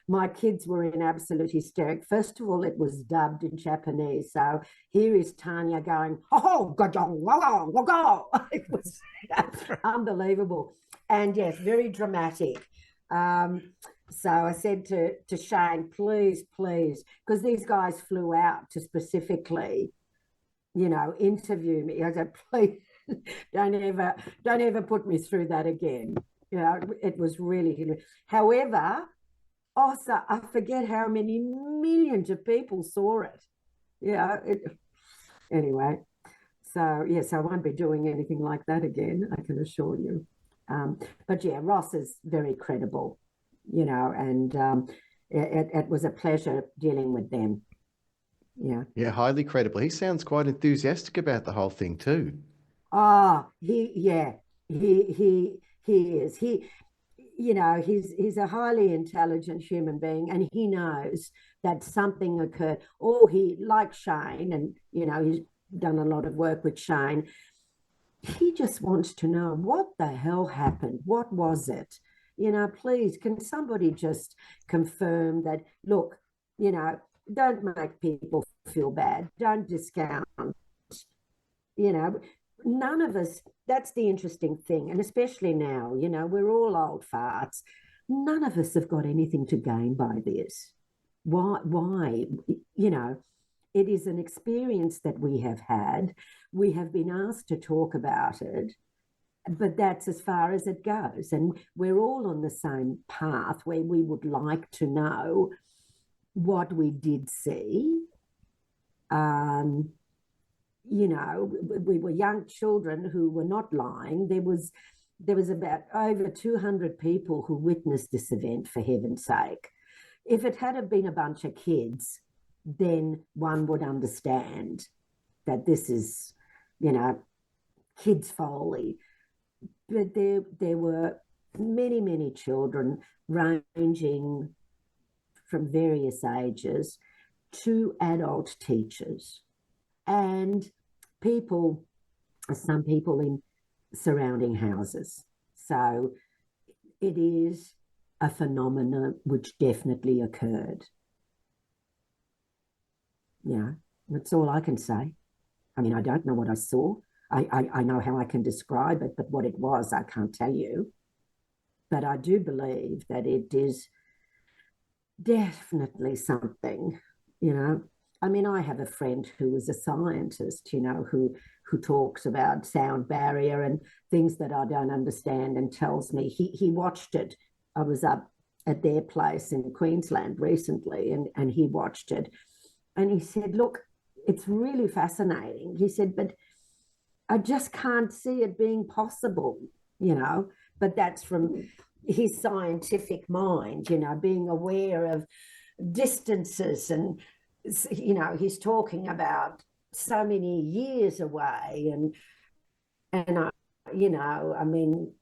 My kids were in absolute hysteric. First of all, it was dubbed in Japanese. So here is Tania going, oh, go. It was unbelievable. And yes, very dramatic. So I said to Shane, please, because these guys flew out to specifically, interview me. I said, please, don't ever put me through that again. It was really. However, also I forget how many millions of people saw it. Anyway. So yes, I won't be doing anything like that again, I can assure you. But yeah, Ross is very credible, and it was a pleasure dealing with them. Yeah. Yeah, highly credible. He sounds quite enthusiastic about the whole thing too. He is. He's a highly intelligent human being, and he knows that something occurred. Or he, like Shane, and he's done a lot of work with Shane. He just wants to know what the hell happened. What was it? Please, can somebody just confirm that? Look, don't make people feel bad. Don't discount. None of us, that's the interesting thing. And especially now, we're all old farts. None of us have got anything to gain by this. Why? It is an experience that we have had. We have been asked to talk about it, but that's as far as it goes. And we're all on the same path where we would like to know what we did see. We were young children who were not lying. There was about over 200 people who witnessed this event, for heaven's sake. If it had been a bunch of kids, then one would understand that this is, kids' folly. But there were many, many children ranging from various ages to adult teachers and some people in surrounding houses. So it is a phenomenon which definitely occurred. Yeah, that's all I can say. I mean, I don't know what I saw. I know how I can describe it, but what it was, I can't tell you. But I do believe that it is definitely something, I mean, I have a friend who is a scientist, who talks about sound barrier and things that I don't understand, and tells me he watched it. I was up at their place in Queensland recently, and he watched it. And he said, look, it's really fascinating. He said, but I just can't see it being possible, but that's from his scientific mind, being aware of distances. And, he's talking about so many years away. And I mean,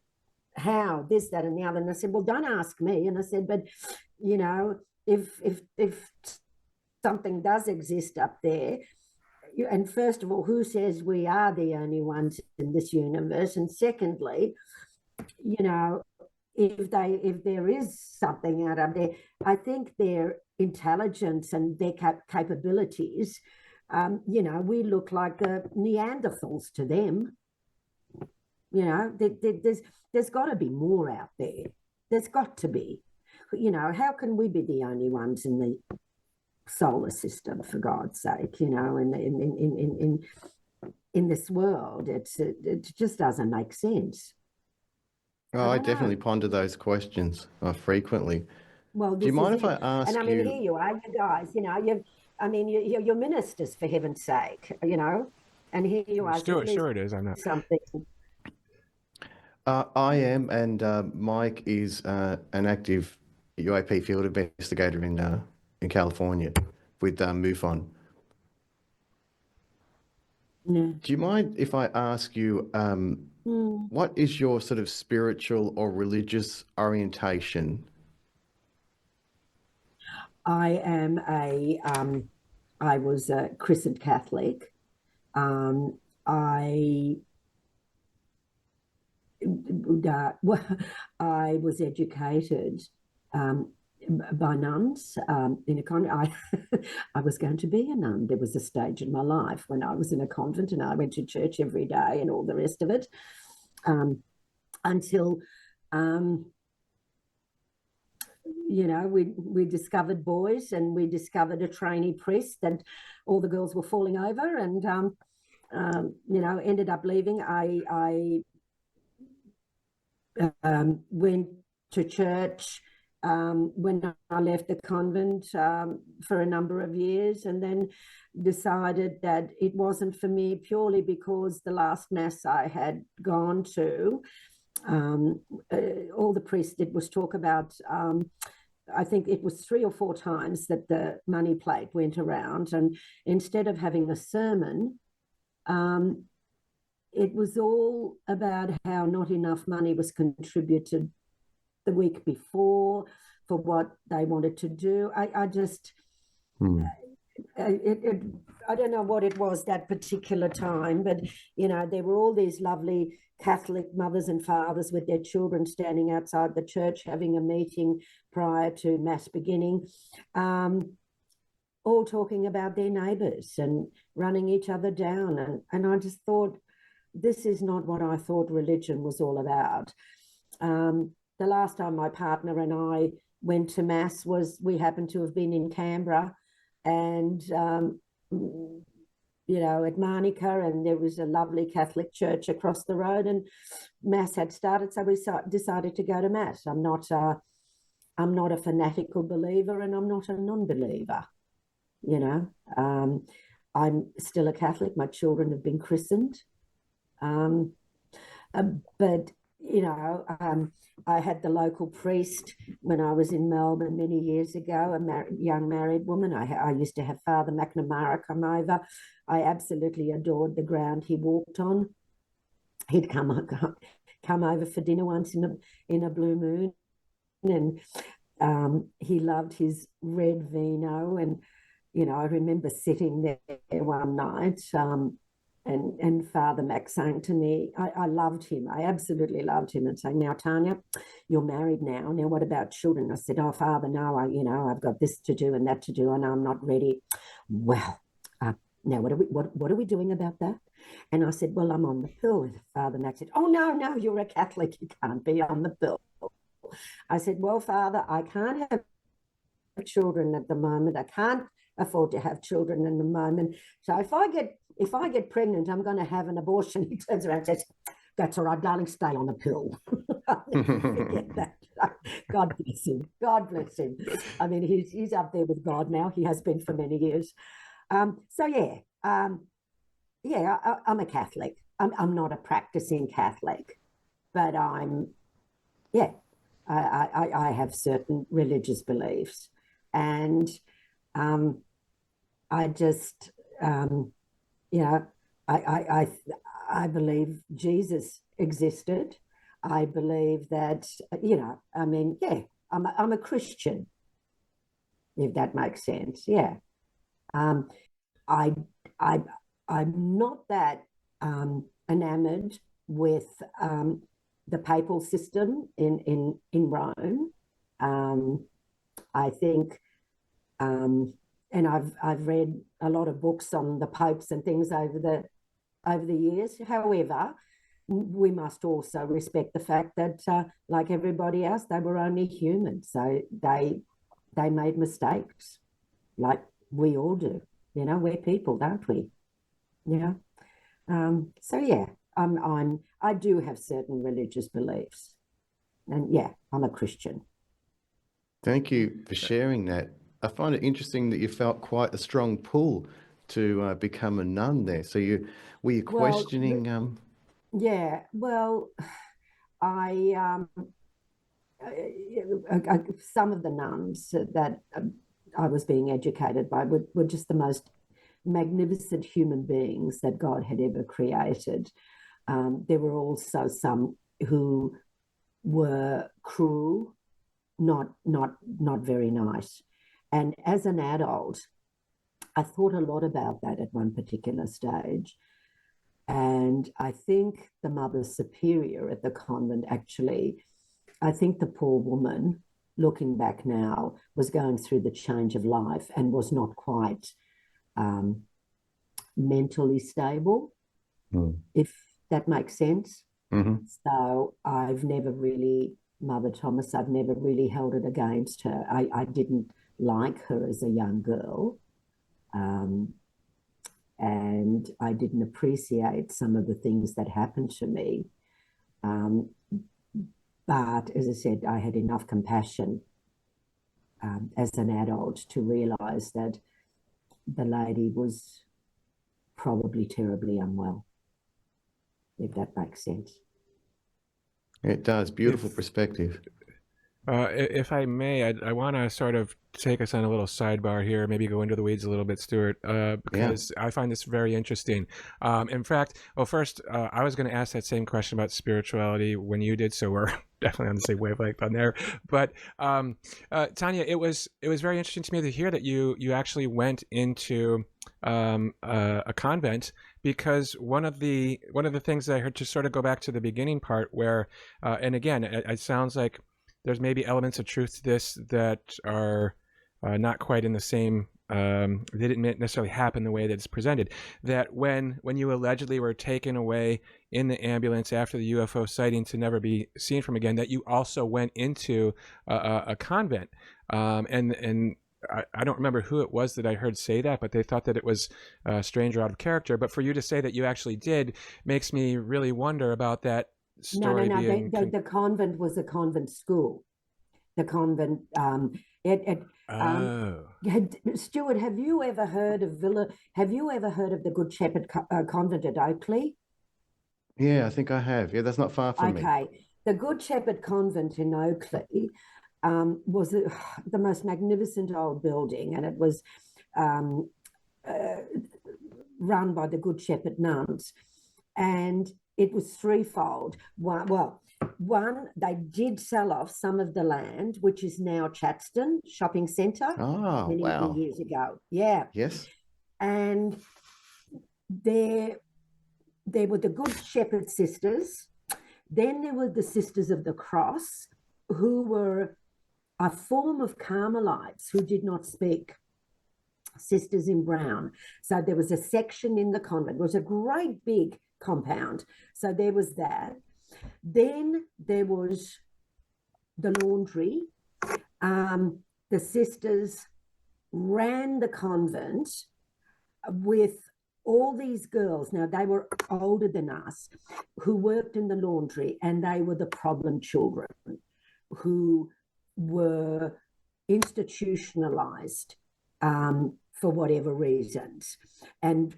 how, this, that, and the other. And I said, well, don't ask me. And I said, but, if something does exist up there, and first of all, who says we are the only ones in this universe? And secondly, if there is something out up there, I think their intelligence and their capabilities, we look like Neanderthals to them. There's got to be more out there. There's got to be. How can we be the only ones in the solar system, for God's sake, you know, in this world. It just doesn't make sense. Oh, I don't know. definitely ponder those questions frequently. Well, Do you this is mind if I it. And I ask mean, here you? you are, you guys, you know, you're ministers, for heaven's sake, you know, and here you are, so at least Sure it is. I'm not. something. I am, and Mike is an active UAP field investigator in California with MUFON. Yeah. Do you mind if I ask you, what is your sort of spiritual or religious orientation? I was a christened Catholic. I I was educated by nuns in a convent. I was going to be a nun. There was a stage in my life when I was in a convent and I went to church every day and all the rest of it, until you know, we discovered boys and we discovered a trainee priest, and all the girls were falling over, and you know, ended up leaving. I went to church when I left the convent for a number of years, and then decided that it wasn't for me, purely because the last mass I had gone to, all the priest did was talk about, I think it was 3 or 4 times that the money plate went around, and instead of having a sermon, it was all about how not enough money was contributed the week before for what they wanted to do. I just, I don't know what it was that particular time, but, you know, there were all these lovely Catholic mothers and fathers with their children standing outside the church having a meeting prior to mass beginning, all talking about their neighbours and running each other down. And I just thought, this is not what I thought religion was all about. The last time my partner and I went to mass was, we happened to have been in Canberra, and you know, at Marnica, and there was a lovely Catholic church across the road, and mass had started, so we decided to go to mass. I'm not a fanatical believer, and I'm not a non-believer. You know, I'm still a Catholic. My children have been christened. But, you know, I had the local priest when I was in Melbourne many years ago, a young married woman. I used to have Father McNamara come over. I absolutely adored the ground he walked on. He'd come over for dinner once in a blue moon, and he loved his red vino. And, you know, I remember sitting there one night, and Father Mac saying to me, I loved him. I absolutely loved him, and saying, "Now, Tania, you're married now. Now, what about children?" I said, "Oh, Father, no, I've got this to do and that to do, and I'm not ready." Well, now what are we doing about that? And I said, "Well, I'm on the pill." Father Mac said, "Oh, no, you're a Catholic. You can't be on the pill." I said, "Well, Father, I can't have children at the moment. I can't afford to have children in the moment. So if I get pregnant, I'm going to have an abortion." He turns around and says, "That's all right, darling, stay on the pill." Forget that. God bless him. God bless him. I mean, he's up there with God now. He has been for many years. So yeah, I'm a Catholic. I'm not a practicing Catholic, but I have certain religious beliefs, and I just, you know, I believe Jesus existed. I believe that, you know, I mean, yeah, I'm a Christian, if that makes sense. Yeah. I I'm not that enamored with the papal system in Rome. I think, and I've read a lot of books on the popes and things over the years. However, we must also respect the fact that, like everybody else, they were only human, so they made mistakes, like we all do. You know, we're people, don't we? You know. So yeah, I do have certain religious beliefs, and yeah, I'm a Christian. Thank you for sharing that. I find it interesting that you felt quite a strong pull to become a nun there. So were you Well, questioning? yeah. Well, I some of the nuns that I was being educated by were just the most magnificent human beings that God had ever created. There were also some who were cruel, not very nice. And as an adult, I thought a lot about that at one particular stage. And I think the Mother Superior at the convent actually, I think the poor woman, looking back now, was going through the change of life and was not quite um, mentally stable, if that makes sense. Mm-hmm. So I've never really, Mother Thomas, I've never really held it against her. I didn't like her as a young girl. And I didn't appreciate some of the things that happened to me. Um, but as I said, I had enough compassion as an adult to realize that the lady was probably terribly unwell, if that makes sense. It does. Beautiful If perspective. if I may, I want to sort of take us on a little sidebar here, maybe go into the weeds a little bit, Stuart, because I find this very interesting. In fact, well, first, I was going to ask that same question about spirituality when you did, so we're definitely on the same wavelength on there. But Tania, it was very interesting to me to hear that you actually went into a convent, because one of the things that I heard, to sort of go back to the beginning part where, and again, it sounds like there's maybe elements of truth to this that are not quite in the same. They didn't necessarily happen the way that it's presented. That when you allegedly were taken away in the ambulance after the UFO sighting to never be seen from again, that you also went into a convent, and I don't remember who it was that I heard say that, but they thought that it was strange or out of character. But for you to say that you actually did makes me really wonder about that story No. being. The convent was a convent school. The convent. Oh. Stuart, have you ever heard of Villa? Have you ever heard of the Good Shepherd Convent at Oakley? Yeah, I think I have. Yeah, that's not far from me. Okay, the Good Shepherd Convent in Oakley was the most magnificent old building, and it was um, run by the Good Shepherd nuns, and it was threefold. One, they did sell off some of the land, which is now Chatston Shopping Centre, Oh, many wow. years ago. Yeah, Yes. and there were the Good Shepherd sisters. Then there were the Sisters of the Cross, who were a form of Carmelites who did not speak. Sisters in Brown. So there was a section in the convent. It was a great big compound. So there was that. Then there was the laundry. The sisters ran the convent with all these girls. Now, they were older than us, who worked in the laundry, and they were the problem children who were institutionalized for whatever reasons. And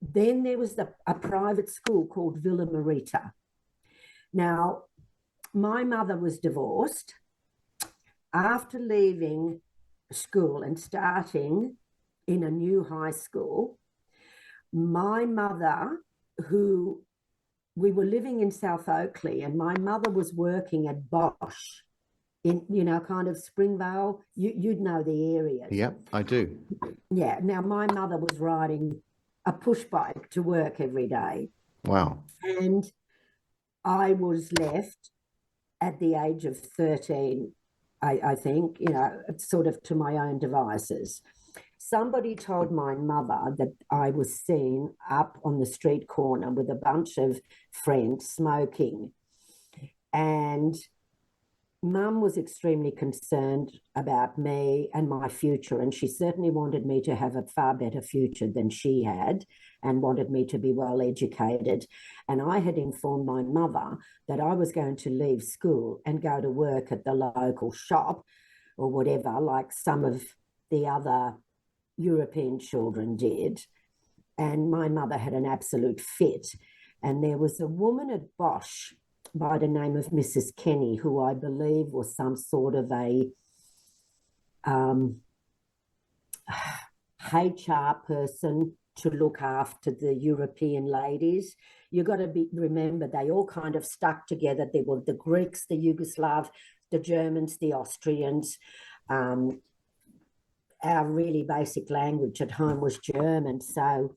then there was a private school called Villa Marita. Now, my mother was divorced. After leaving school and starting in a new high school, my mother, who we were living in South Oakley, and my mother was working at Bosch in, kind of Springvale. You'd know the areas. Yep, I do. Yeah. Now, my mother was riding a push bike to work every day. Wow. And I was left at the age of 13, I think, sort of to my own devices. Somebody told my mother that I was seen up on the street corner with a bunch of friends smoking. And Mum was extremely concerned about me and my future, and she certainly wanted me to have a far better future than she had and wanted me to be well educated. And I had informed my mother that I was going to leave school and go to work at the local shop or whatever, like some of the other European children did. And my mother had an absolute fit. And there was a woman at Bosch by the name of Mrs. Kenny, who I believe was some sort of a HR person to look after the European ladies. You got to remember they all kind of stuck together. There were the Greeks, the Yugoslav, the Germans, the Austrians. Our really basic language at home was German, so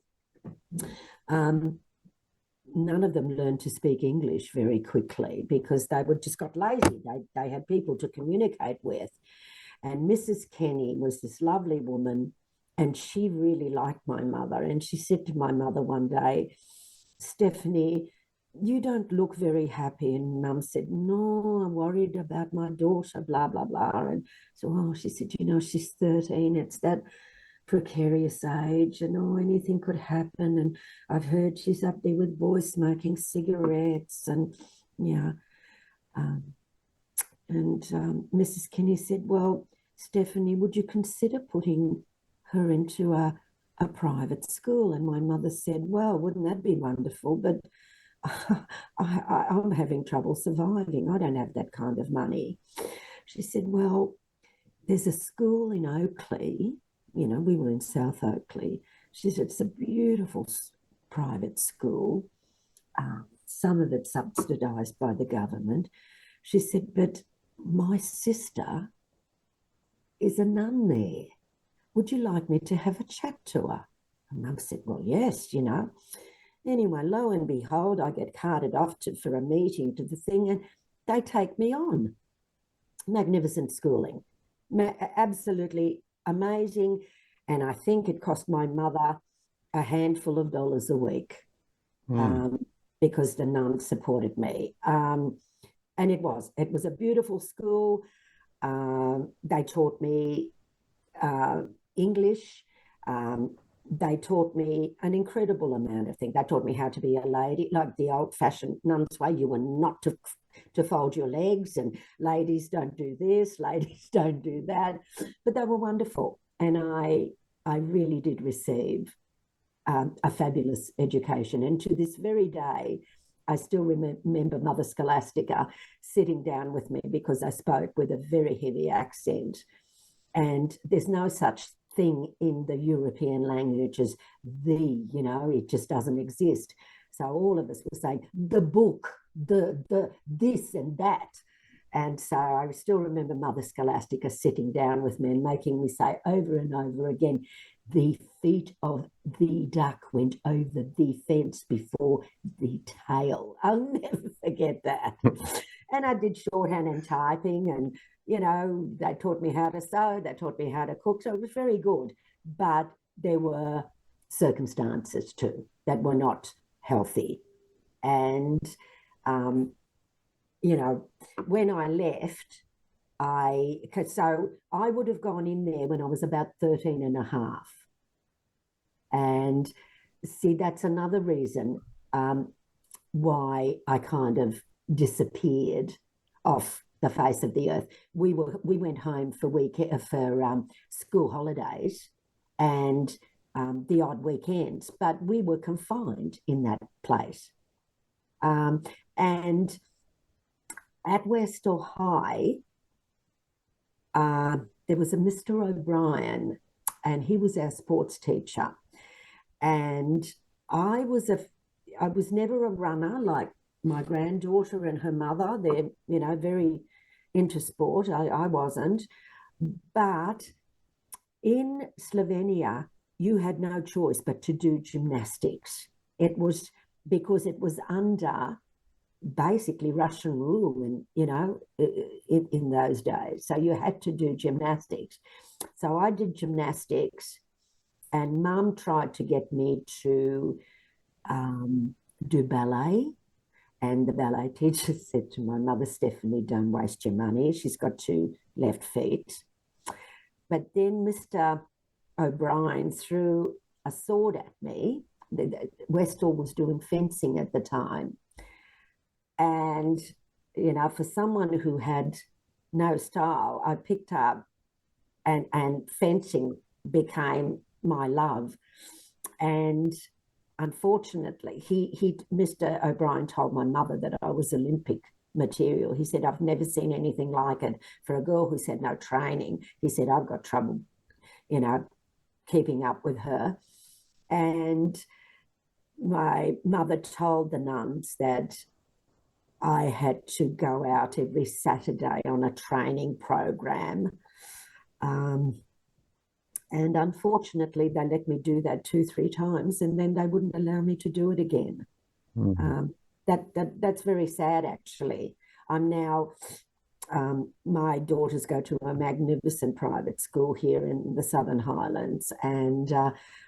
none of them learned to speak English very quickly because they were just got lazy. They had people to communicate with. And Mrs. Kenny was this lovely woman, and she really liked my mother. And she said to my mother one day, Stephanie, you don't look very happy. And Mum said, no, I'm worried about my daughter, blah, blah, blah. And so, oh, she said, you know, she's 13. It's that precarious age, and anything could happen. And I've heard she's up there with boys smoking cigarettes. And yeah. Mrs. Kinney said, well, Stephanie, would you consider putting her into a private school? And my mother said, well, wouldn't that be wonderful? But I'm having trouble surviving. I don't have that kind of money. She said, well, there's a school in Oakley. You know, we were in South Oakley. She said, it's a beautiful private school. Some of it subsidised by the government. She said, but my sister is a nun there. Would you like me to have a chat to her? And Mum said, well, yes, you know. Anyway, lo and behold, I get carted off for a meeting to the thing, and they take me on. Magnificent schooling. Absolutely amazing. And I think it cost my mother a handful of dollars a week because the nuns supported me. And it was a beautiful school. They taught me English. They taught me an incredible amount of things. They taught me how to be a lady, like the old-fashioned nun's way. You were not to fold your legs, and ladies don't do this, ladies don't do that. But they were wonderful. And I really did receive a fabulous education. And to this very day, I still remember Mother Scholastica sitting down with me because I spoke with a very heavy accent. And there's no such thing in the European language as it just doesn't exist. So all of us were saying the book, the this and that. And so I still remember Mother Scholastica sitting down with me and making me say over and over again, the feet of the duck went over the fence before the tail. I'll never forget that. And I did shorthand and typing, and, you know, they taught me how to sew, they taught me how to cook. So it was very good. But there were circumstances too that were not healthy. And, you know, when I left, so I would have gone in there when I was about 13 and a half. And see, that's another reason why I kind of disappeared off the face of the earth. We went home for school holidays and the odd weekends, but we were confined in that place. And at Westall High, there was a Mr. O'Brien, and he was our sports teacher. And I was never a runner like my granddaughter and her mother. They're, you know, very into sport. I wasn't. But in Slovenia, you had no choice but to do gymnastics. It was because it was under basically Russian rule in those days. So you had to do gymnastics. So I did gymnastics, and Mum tried to get me to do ballet, And the ballet teacher said to my mother, Stephanie, don't waste your money. She's got 2 left feet. But then Mr. O'Brien threw a sword at me. Westall was doing fencing at the time. And, you know, for someone who had no style, I picked up and fencing became my love. And unfortunately, Mr. O'Brien told my mother that I was Olympic material. He said, I've never seen anything like it. For a girl who's had no training, he said, I've got trouble, you know, keeping up with her. And my mother told the nuns that I had to go out every Saturday on a training program. And unfortunately, they let me do that 2-3 times, and then they wouldn't allow me to do it again. Mm-hmm. That's very sad, actually. I'm now, my daughters go to a magnificent private school here in the Southern Highlands, and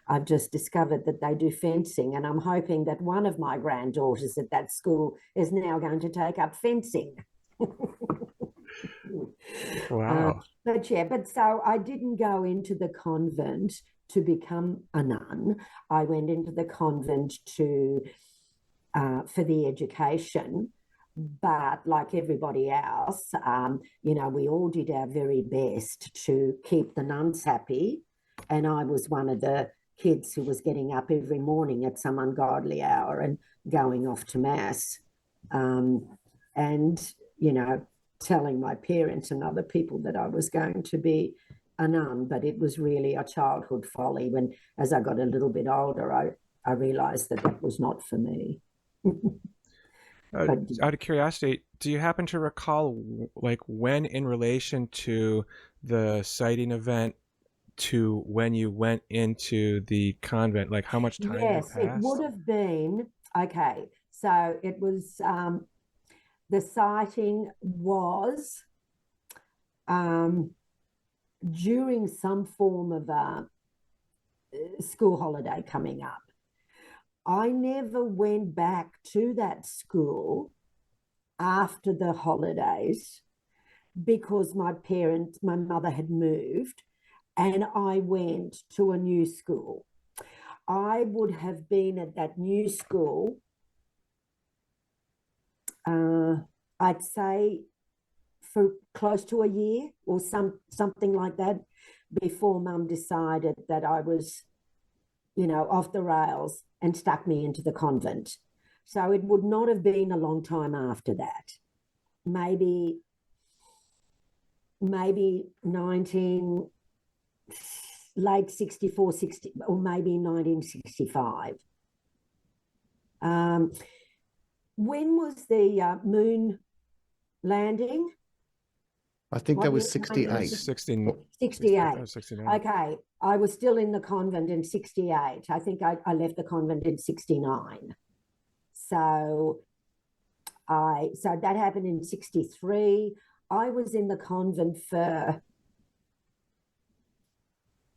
I've just discovered that they do fencing, and I'm hoping that one of my granddaughters at that school is now going to take up fencing. Wow. But so I didn't go into the convent to become a nun. I went into the convent to for the education. But like everybody else, you know, we all did our very best to keep the nuns happy. And I was one of the kids who was getting up every morning at some ungodly hour and going off to mass. And, you know, telling my parents and other people that I was going to be a nun, but it was really a childhood folly. When, as I got a little bit older, I realized that that was not for me. Out of curiosity, do you happen to recall, like, when in relation to the sighting event to when you went into the convent, like how much time had passed? Yes, it would have been, okay, so it was, the sighting was during some form of a school holiday coming up. I never went back to that school after the holidays because my mother had moved, and I went to a new school. I would have been at that new school, I'd say, for close to a year or something like that, before Mum decided that I was, you know, off the rails and stuck me into the convent. So it would not have been a long time after that. Maybe 19 late 64, 60, or maybe 1965. When was the moon landing? I think that was 68. 68. 68. Okay, I was still in the convent in 68. I think I left the convent in 69. So that happened in 63. I was in the convent for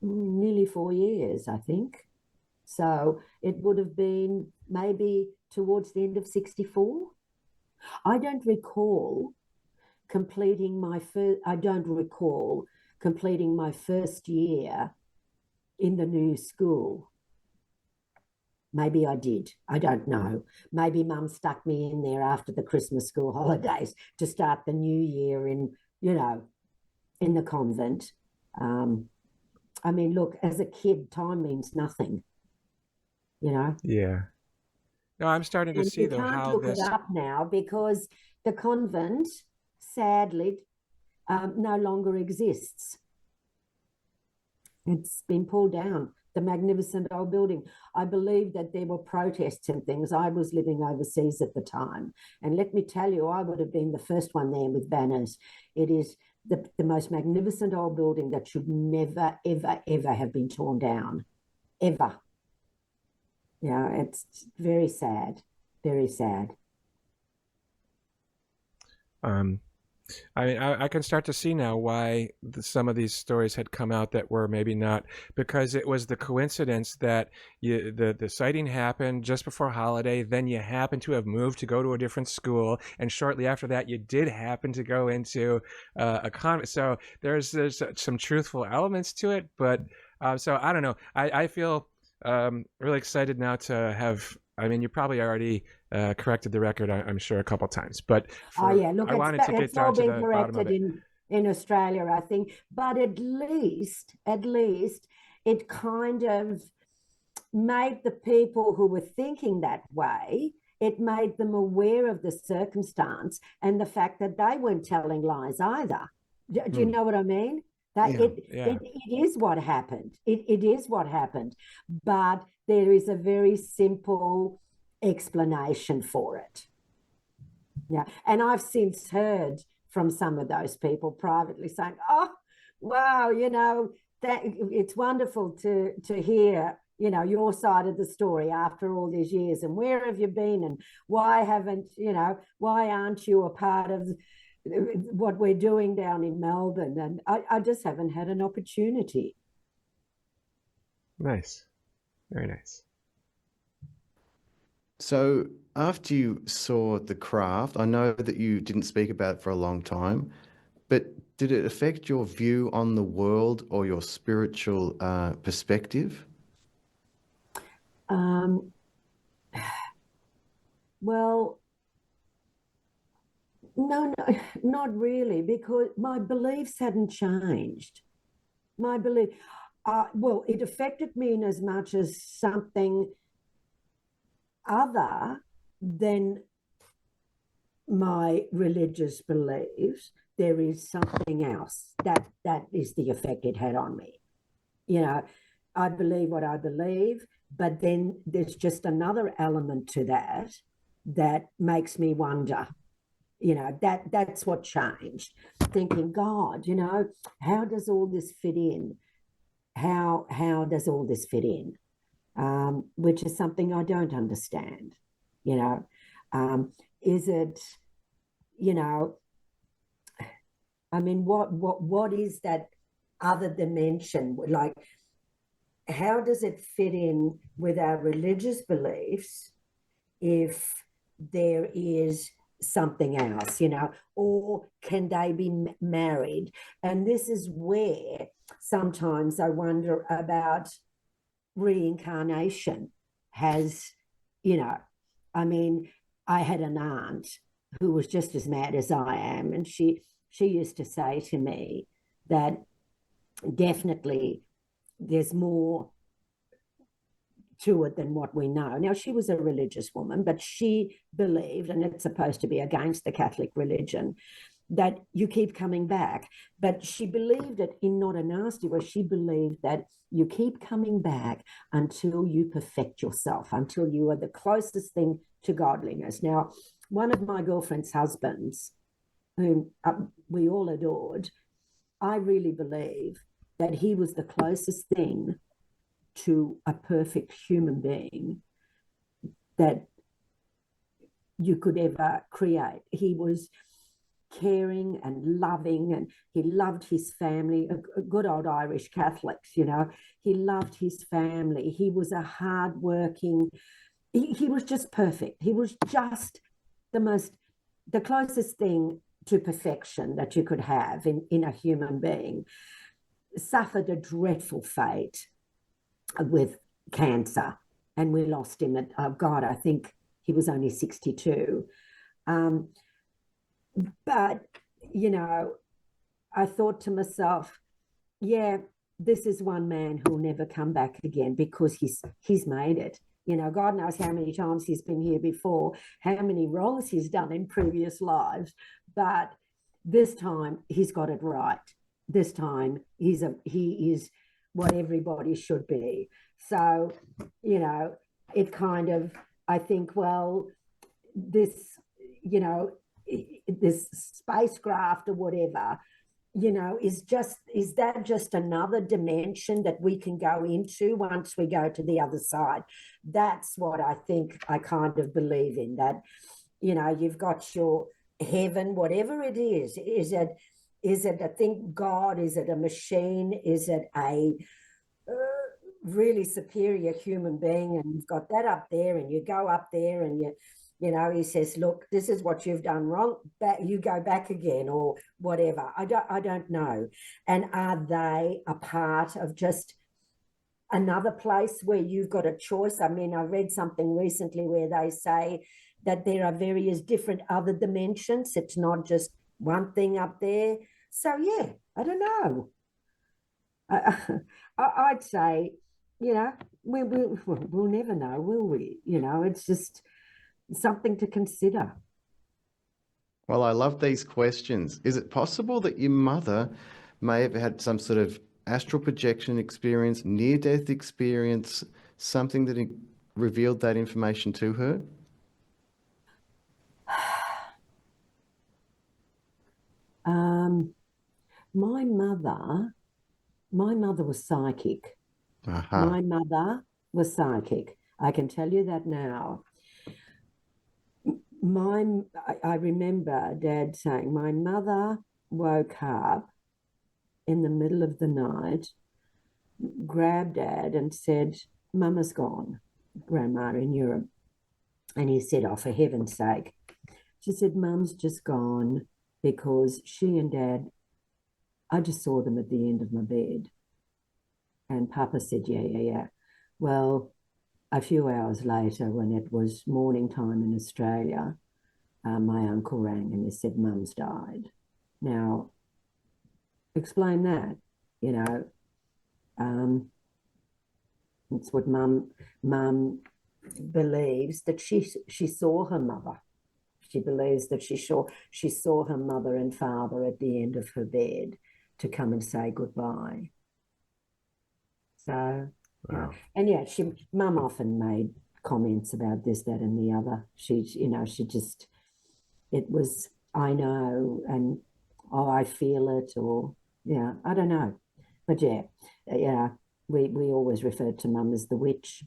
nearly 4 years, I think. So it would have been maybe towards the end of 64. I don't recall completing my first year in the new school. Maybe I did. I don't know. Maybe Mum stuck me in there after the Christmas school holidays to start the new year in, you know, in the convent. I mean, look, as a kid, time means nothing, you know? Yeah. No, I'm starting to see, though, how this... You can't look it up now because the convent, sadly, no longer exists. It's been pulled down, the magnificent old building. I believe that there were protests and things. I was living overseas at the time. And let me tell you, I would have been the first one there with banners. It is the most magnificent old building that should never, ever, ever have been torn down, ever. Yeah, it's very sad, very sad. I mean, I can start to see now why some of these stories had come out that were maybe not, because it was the coincidence that the sighting happened just before holiday, then you happen to have moved to go to a different school, and shortly after that, you did happen to go into a convent. So there's some truthful elements to it, but so I don't know. I feel really excited now to have. I mean, you probably already corrected the record, I'm sure, a couple times. But Oh yeah, look, I wanted to get it's all down to been the bottom of corrected it. in Australia, I think. But at least it kind of made the people who were thinking that way, it made them aware of the circumstance and the fact that they weren't telling lies either. Do you know what I mean? That Yeah. it is what happened. It is what happened. But there is a very simple explanation for it. Yeah. And I've since heard from some of those people privately saying, oh, wow, that it's wonderful to hear, your side of the story after all these years. And where have you been? And why aren't you a part of what we're doing down in Melbourne? And I just haven't had an opportunity. Nice. Very nice. So after you saw the craft, I know that you didn't speak about it for a long time, but did it affect your view on the world or your spiritual perspective? Well, no, not really, because my beliefs hadn't changed. My belief, well, it affected me in as much as something other than my religious beliefs. There is something else that is the effect it had on me. I believe what I believe, but then there's just another element to that makes me wonder. That's what changed. Thinking, God, how does all this fit in? How does all this fit in? Which is something I don't understand. Is it, I mean, what is that other dimension? Like, how does it fit in with our religious beliefs if there is something else, or can they be married? And this is where sometimes I wonder about reincarnation. I mean, I had an aunt who was just as mad as I am, and she used to say to me that definitely there's more to it than what we know. Now, she was a religious woman, but she believed, and it's supposed to be against the Catholic religion, that you keep coming back. But she believed it in not a nasty way. She believed that you keep coming back until you perfect yourself, until you are the closest thing to godliness. Now, one of my girlfriend's husbands, whom we all adored, I really believe that he was the closest thing to a perfect human being that you could ever create. He was caring and loving, and he loved his family, a good old Irish Catholics, he loved his family. He was a hardworking, he was just perfect. He was just the closest thing to perfection that you could have in a human being. Suffered a dreadful fate with cancer, and we lost him at, God, I think he was only 62. But, I thought to myself, yeah, this is one man who'll never come back again, because he's made it. God knows how many times he's been here before, how many wrongs he's done in previous lives. But this time he's got it right. This time he is what everybody should be. So, it kind of, I think, well, this, this spacecraft or whatever, is that just another dimension that we can go into once we go to the other side? That's what I think I kind of believe in, that, you've got your heaven, whatever it is. Is it a thing, God? Is it a machine? Is it a really superior human being? And you've got that up there, and you go up there, and you know, he says, look, this is what you've done wrong. You go back again, or whatever. I don't know. And are they a part of just another place where you've got a choice? I mean, I read something recently where they say that there are various different other dimensions. It's not just one thing up there. So yeah, I don't know. I'd say, you know, we'll never know, will we? You know, it's just something to consider. Well, I love these questions. Is it possible that your mother may have had some sort of astral projection experience, near-death experience, something that revealed that information to her? Um, my mother, my mother was psychic. Aha. My mother was psychic. I can tell you that now. I remember Dad saying my mother woke up in the middle of the night, grabbed Dad and said, Mama's gone, Grandma in Europe. And he said, oh, for heaven's sake. She said, Mum's just gone because she and Dad, I just saw them at the end of my bed. And Papa said, yeah. Well, a few hours later, when it was morning time in Australia, my uncle rang and he said, Mum's died. Now, explain that, you know. It's what Mum believes, that she saw her mother. She believes that she saw her mother and father at the end of her bed to come and say goodbye. So, Wow. and yeah, Mum often made comments about this, that, and the other. It was, I know, and oh, I feel it, or yeah, I don't know, but yeah, we always referred to Mum as the witch.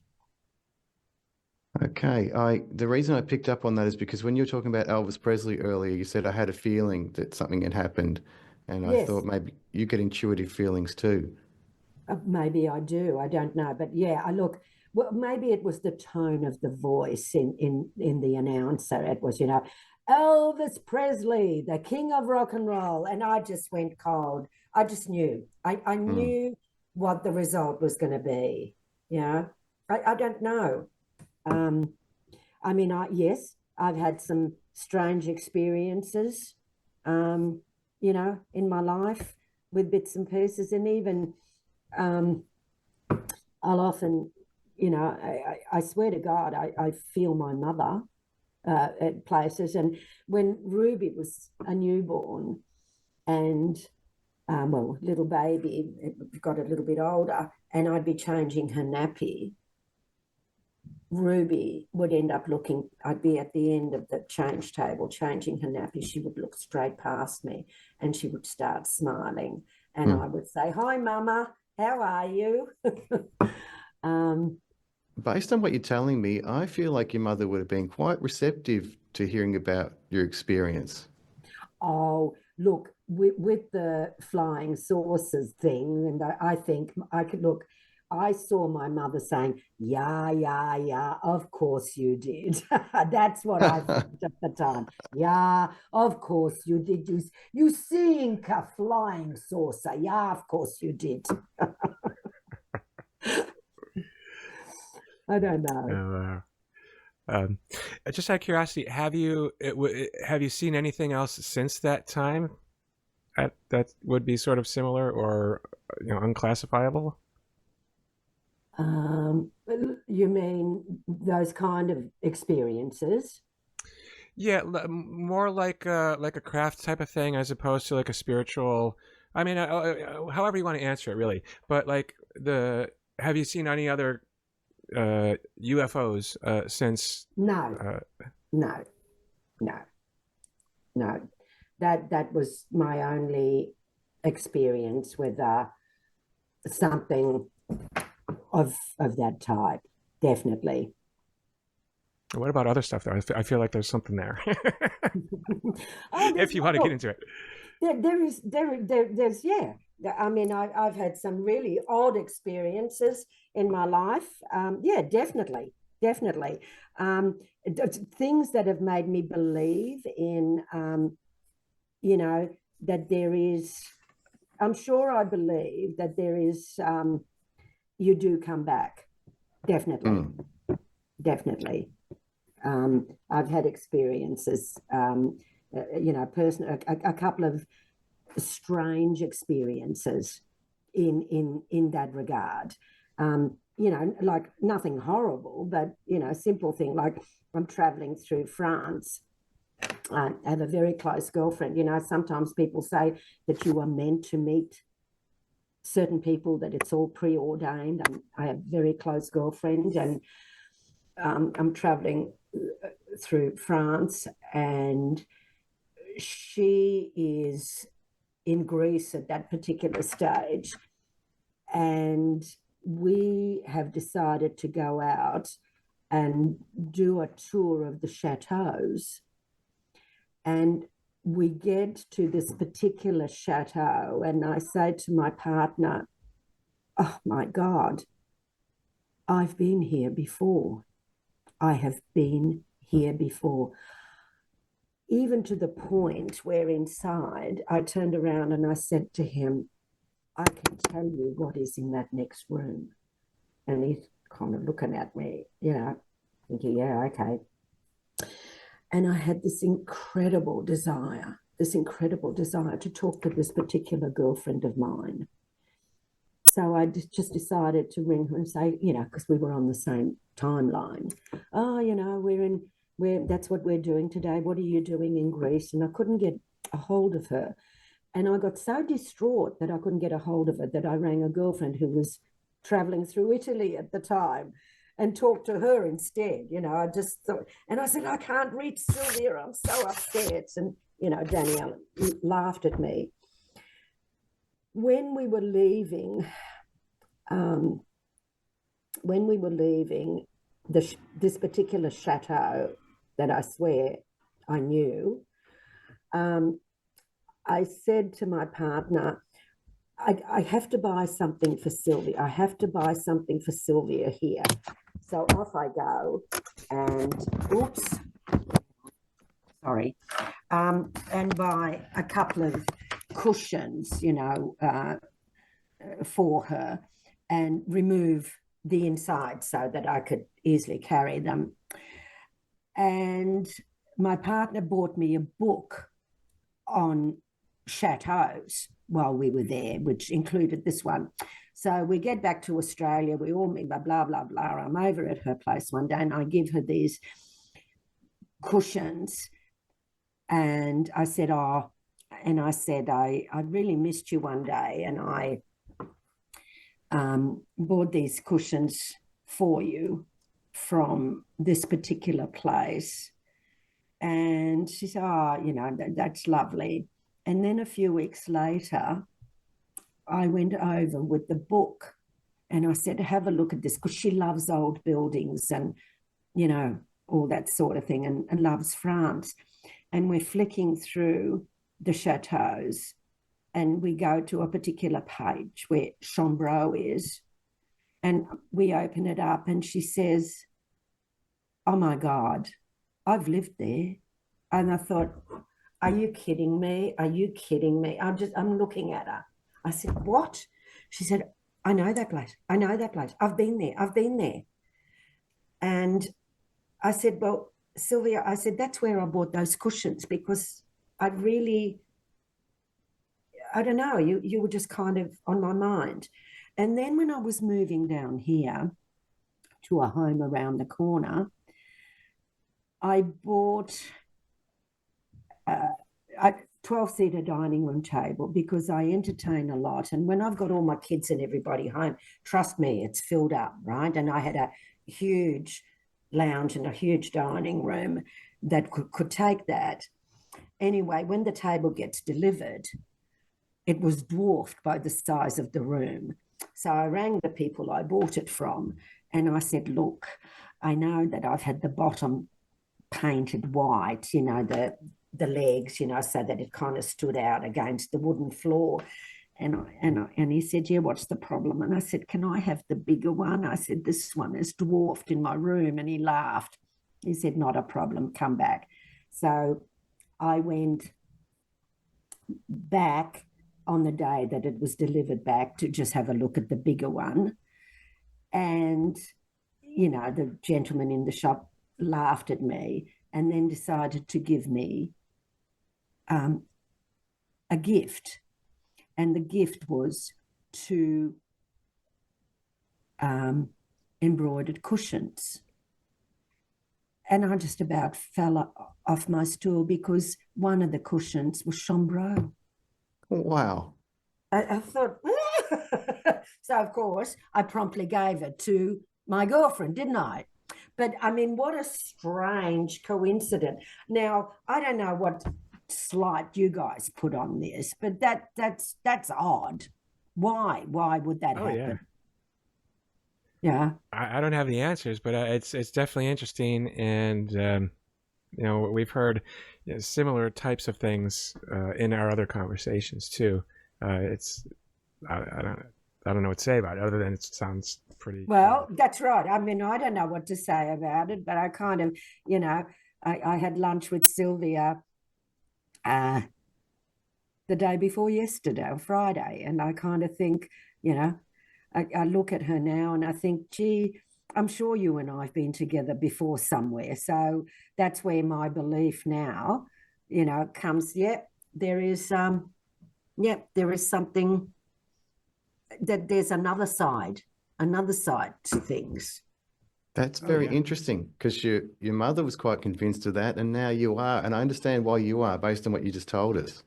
Okay. The reason I picked up on that is because when you were talking about Elvis Presley earlier, you said I had a feeling that something had happened, and I thought Yes, maybe you get intuitive feelings too. maybe I do. I don't know, but yeah, I look. Well, maybe it was the tone of the voice in the announcer. It was, you know, Elvis Presley, the king of rock and roll, and I just went cold. I just knew. I Mm. knew what the result was going to be. You know, I don't know. Um, I mean, yes, I've had some strange experiences, you know, in my life with bits and pieces, and even um, I'll often, you know, I swear to God, I feel my mother at places. And when Ruby was a newborn and, well, little baby, it got a little bit older, and I'd be changing her nappy, Ruby would end up looking, I'd be at the end of the change table changing her nappy. She would look straight past me and she would start smiling. And Mm. I would say, Hi, Mama, how are you? um, Based on what you're telling me, I feel like your mother would have been quite receptive to hearing about your experience. oh, look, with the flying saucers thing, and I think I could look. I saw my mother saying, yeah, of course you did. That's what I thought at the time. Yeah, of course you did. You sink a flying saucer. Yeah, of course you did. I don't know. Um, just out of curiosity, have you seen anything else since that time that would be sort of similar or unclassifiable? You mean those kind of experiences? Yeah, more like a craft type of thing as opposed to like a spiritual. I mean, however you want to answer it, really. But like have you seen any other UFOs since? No, Uh, no, no, no. That was my only experience with something of that type. Definitely. What about other stuff, though? I feel like there's something there. Oh, If you want to get into it. There's yeah. I mean, I've had some really odd experiences in my life. Yeah, definitely. Things that have made me believe in, that there is. I'm sure I believe that there is. You do come back, definitely, definitely. I've had experiences, a couple of strange experiences in that regard. Like nothing horrible, but simple thing like I'm traveling through France. I have a very close girlfriend. Sometimes people say that you are meant to meet certain people, that it's all preordained. I have a very close girlfriend, and I'm traveling through France, and she is in Greece at that particular stage, and we have decided to go out and do a tour of the chateaus. And we get to this particular chateau, and I say to my partner, oh my God, I've been here before. I have been here before. Even to the point where inside I turned around and I said to him, I can tell you what is in that next room. And he's kind of looking at me, thinking, yeah, okay. And I had this incredible desire to talk to this particular girlfriend of mine. So I just decided to ring her and say, because we were on the same timeline. Oh, that's what we're doing today. What are you doing in Greece? And I couldn't get a hold of her. And I got so distraught that I couldn't get a hold of her that I rang a girlfriend who was traveling through Italy at the time and talked to her instead. I just thought, and I said, I can't reach Sylvia. I'm so upset. And, Danielle laughed at me. When we were leaving this particular chateau that I swear I knew, I said to my partner, I have to buy something for Sylvia. I have to buy something for Sylvia here. So off I go, and and buy a couple of cushions, for her, and remove the inside so that I could easily carry them. And my partner bought me a book on chateaus while we were there, which included this one. So we get back to Australia, we all meet, blah, blah, blah, blah. I'm over at her place one day and I give her these cushions. And I said, I really missed you one day, and I bought these cushions for you from this particular place. And she said, that's lovely. And then a few weeks later, I went over with the book and I said, have a look at this, because she loves old buildings and, all that sort of thing, and loves France. And we're flicking through the chateaus and we go to a particular page where Chambreau is, and we open it up and she says, oh my God, I've lived there. And I thought, are you kidding me? Are you kidding me? I'm looking at her. I said, what? She said, I know that place. I've been there. And I said, well, Sylvia, I said, that's where I bought those cushions, because I don't know, you were just kind of on my mind. And then when I was moving down here to a home around the corner, I bought a 12-seater dining room table, because I entertain a lot. And when I've got all my kids and everybody home, trust me, it's filled up, right? And I had a huge lounge and a huge dining room that could take that. Anyway, when the table gets delivered, it was dwarfed by the size of the room. So I rang the people I bought it from, and I said, look, I know that I've had the bottom painted white, you know, the legs, you know, so that it kind of stood out against the wooden floor. And he said, yeah, what's the problem? And I said, can I have the bigger one? I said, this one is dwarfed in my room. And he laughed. He said, not a problem, come back. So I went back on the day that it was delivered back to just have a look at the bigger one. And, you know, the gentleman in the shop laughed at me and then decided to give me a gift. And the gift was two embroidered cushions. And I just about fell off my stool because one of the cushions was chambreau. Wow. I thought, so of course, I promptly gave it to my girlfriend, didn't I? But I mean, what a strange coincidence. Now, I don't know what slight you guys put on this, but that's odd. Why would that happen? Yeah. I don't have the answers, but it's definitely interesting, and you know, we've heard similar types of things in our other conversations too. It's I don't know what to say about it other than it sounds pretty. Well, that's right. I mean, I don't know what to say about it, but I kind of, you know, I had lunch with Sylvia the day before yesterday, Friday, and I kind of think, you know, I look at her now and I think, gee, I'm sure you and I have been together before somewhere. So that's where my belief now, you know, comes. Yep, there is something, that there's another side to things. That's very interesting, because your mother was quite convinced of that, and now you are, and I understand why you are based on what you just told us.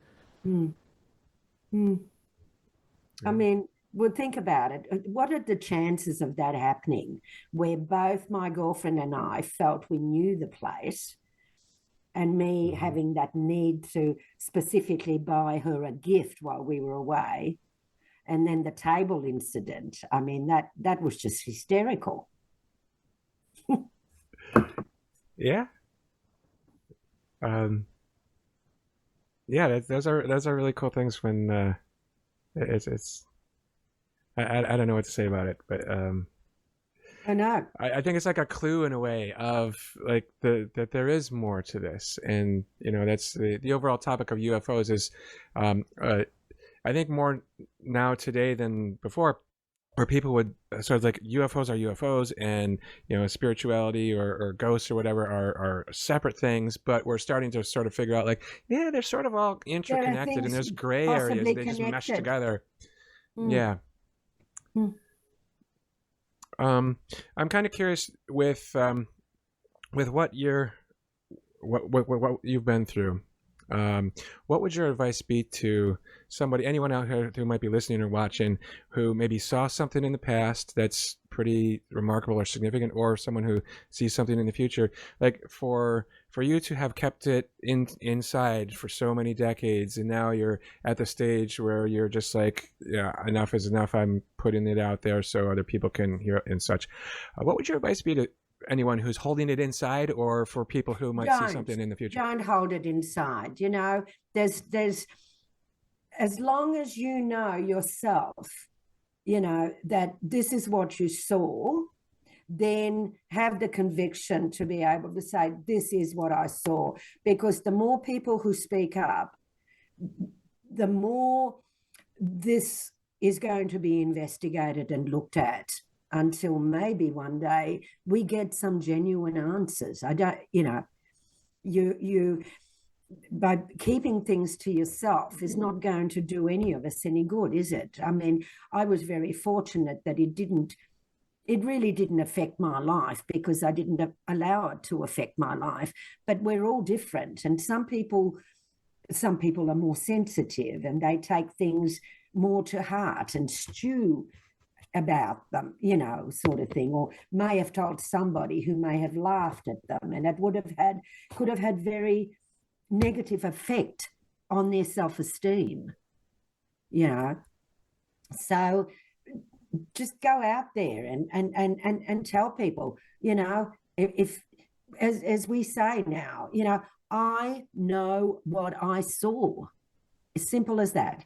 I mean, well, think about it. What are the chances of that happening, where both my girlfriend and I felt we knew the place, and me having that need to specifically buy her a gift while we were away, and then the table incident? I mean, that was just hysterical. Yeah. Yeah, those are really cool things when it's I don't know what to say about it, but I know. I think it's like a clue in a way of like that there is more to this, and you know, that's the overall topic of UFOs is I think more now today than before, where people would sort of like UFOs are UFOs, and you know, spirituality or ghosts or whatever are separate things, but we're starting to sort of figure out like, yeah, they're sort of all interconnected, and there's gray areas, they just mesh together. Yeah. I'm kind of curious with what you've been through. What would your advice be to somebody, anyone out here who might be listening or watching, who maybe saw something in the past that's pretty remarkable or significant, or someone who sees something in the future, like for you to have kept it inside for so many decades, and now you're at the stage where you're just like, yeah, enough is enough, I'm putting it out there so other people can hear it and such. What would your advice be to anyone who's holding it inside, or for people who might see something in the future? Don't hold it inside. You know, there's as long as you know yourself, you know, that this is what you saw, then have the conviction to be able to say, this is what I saw. Because the more people who speak up, the more this is going to be investigated and looked at, until maybe one day we get some genuine answers. I don't, you know, you by keeping things to yourself is not going to do any of us any good, is it? I mean, I was very fortunate that it really didn't affect my life, because I didn't allow it to affect my life. But we're all different, and some people are more sensitive and they take things more to heart and stew about them, you know, sort of thing, or may have told somebody who may have laughed at them, and it could have had very negative effect on their self-esteem, you know. So just go out there and tell people, if as we say now, I know what I saw. As simple as that.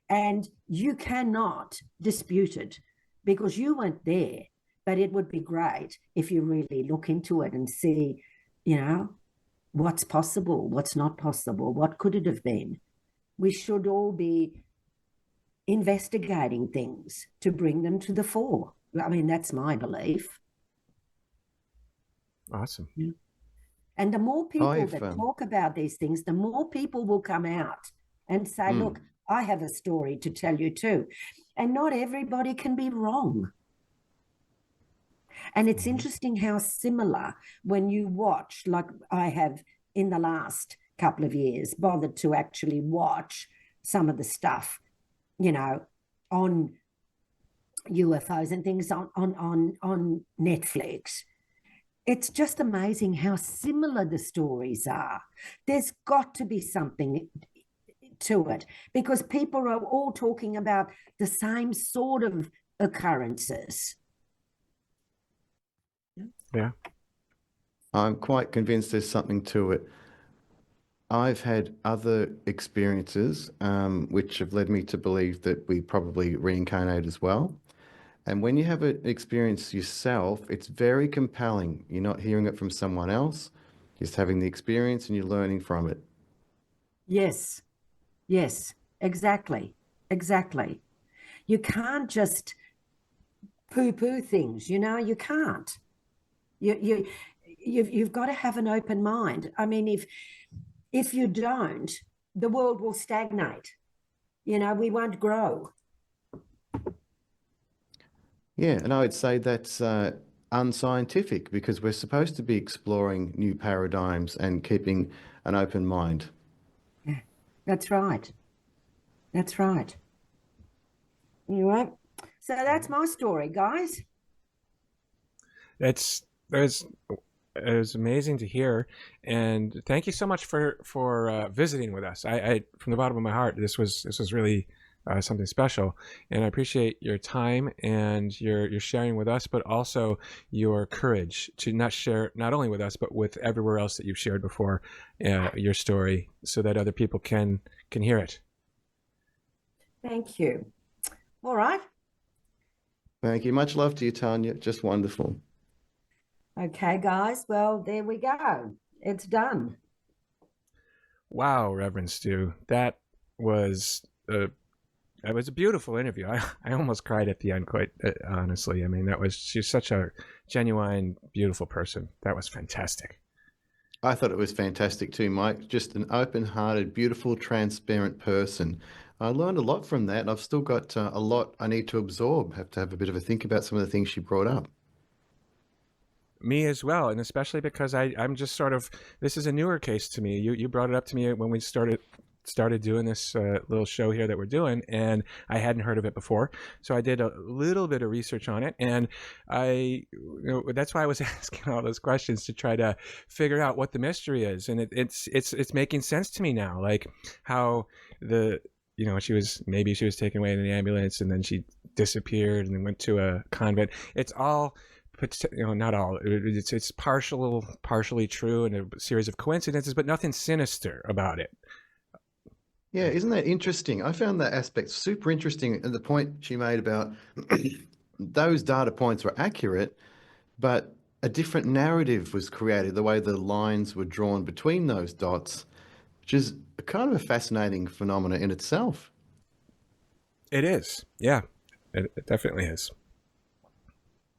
And you cannot dispute it because you weren't there. But it would be great if you really look into it and see, what's possible, what's not possible, what could it have been. We should all be investigating things to bring them to the fore. I mean, that's my belief. Awesome. Yeah. And the more people that talk about these things, the more people will come out and say, look, I have a story to tell you too. And not everybody can be wrong. And it's interesting how similar when you watch, like I have in the last couple of years, bothered to actually watch some of the stuff, on UFOs and things on Netflix. It's just amazing how similar the stories are. There's got to be something to it because people are all talking about the same sort of occurrences. Yeah. I'm quite convinced there's something to it. I've had other experiences which have led me to believe that we probably reincarnate as well. And when you have an experience yourself, it's very compelling. You're not hearing it from someone else, just having the experience and you're learning from it. Yes, exactly. You can't just poo-poo things, you can't. You've got to have an open mind. I mean, if you don't, the world will stagnate. We won't grow. Yeah, and I would say that's unscientific because we're supposed to be exploring new paradigms and keeping an open mind. Yeah, that's right. Anyway, so that's my story, guys. It was amazing to hear, and thank you so much for visiting with us. I from the bottom of my heart, this was really something special, and I appreciate your time and your sharing with us, but also your courage to not share not only with us but with everywhere else that you've shared before your story, so that other people can hear it. Thank you. All right. Thank you. Much love to you, Tania. Just wonderful. Okay, guys. Well, there we go. It's done. Wow, Reverend Stu, that was a beautiful interview. I almost cried at the end, quite honestly. I mean, she's such a genuine, beautiful person. That was fantastic. I thought it was fantastic too, Mike. Just an open-hearted, beautiful, transparent person. I learned a lot from that, and I've still got a lot I need to absorb. Have to have a bit of a think about some of the things she brought up. Me as well, and especially because I'm just sort of, this is a newer case to me. You brought it up to me when we started doing this little show here that we're doing, and I hadn't heard of it before. So I did a little bit of research on it, and that's why I was asking all those questions to try to figure out what the mystery is. And it's making sense to me now, like how she was taken away in an ambulance and then she disappeared and then went to a convent. It's all, not all. It's partially true and a series of coincidences, but nothing sinister about it. Yeah, isn't that interesting? I found that aspect super interesting, and the point she made about those data points were accurate, but a different narrative was created, the way the lines were drawn between those dots, which is kind of a fascinating phenomenon in itself. It is. Yeah, it definitely is.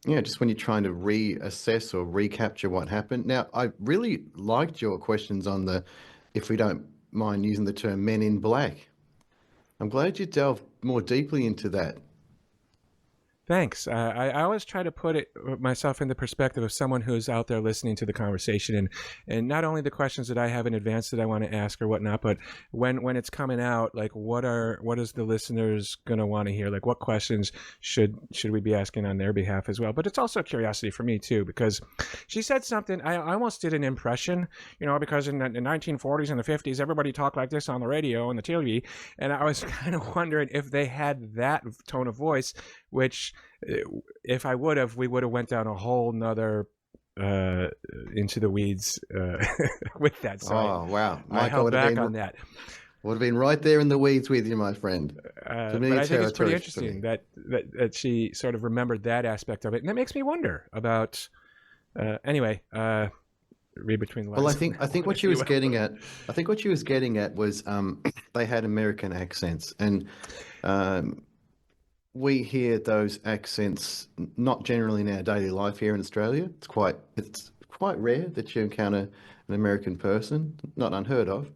Yeah, just when you're trying to reassess or recapture what happened. Now, I really liked your questions on the, if we don't mind using the term, men in black. I'm glad you delved more deeply into that. Thanks. I always try to put myself in the perspective of someone who's out there listening to the conversation, and not only the questions that I have in advance that I want to ask or whatnot, but when it's coming out, like what is the listeners going to want to hear? Like what questions should we be asking on their behalf as well? But it's also a curiosity for me too, because she said something. I almost did an impression, because in the 1940s and the 50s, everybody talked like this on the radio and the TV, and I was kind of wondering if they had that tone of voice which if I would have, we would have went down a whole nother into the weeds with that. So wow, I held back on that. Would have been right there in the weeds with you, my friend. But I think it's pretty interesting that she sort of remembered that aspect of it, and that makes me wonder about. Anyway, read between the lines. Well, I think what she was getting at, was they had American accents, and we hear those accents not generally in our daily life here in Australia. It's quite rare that you encounter an American person, not unheard of.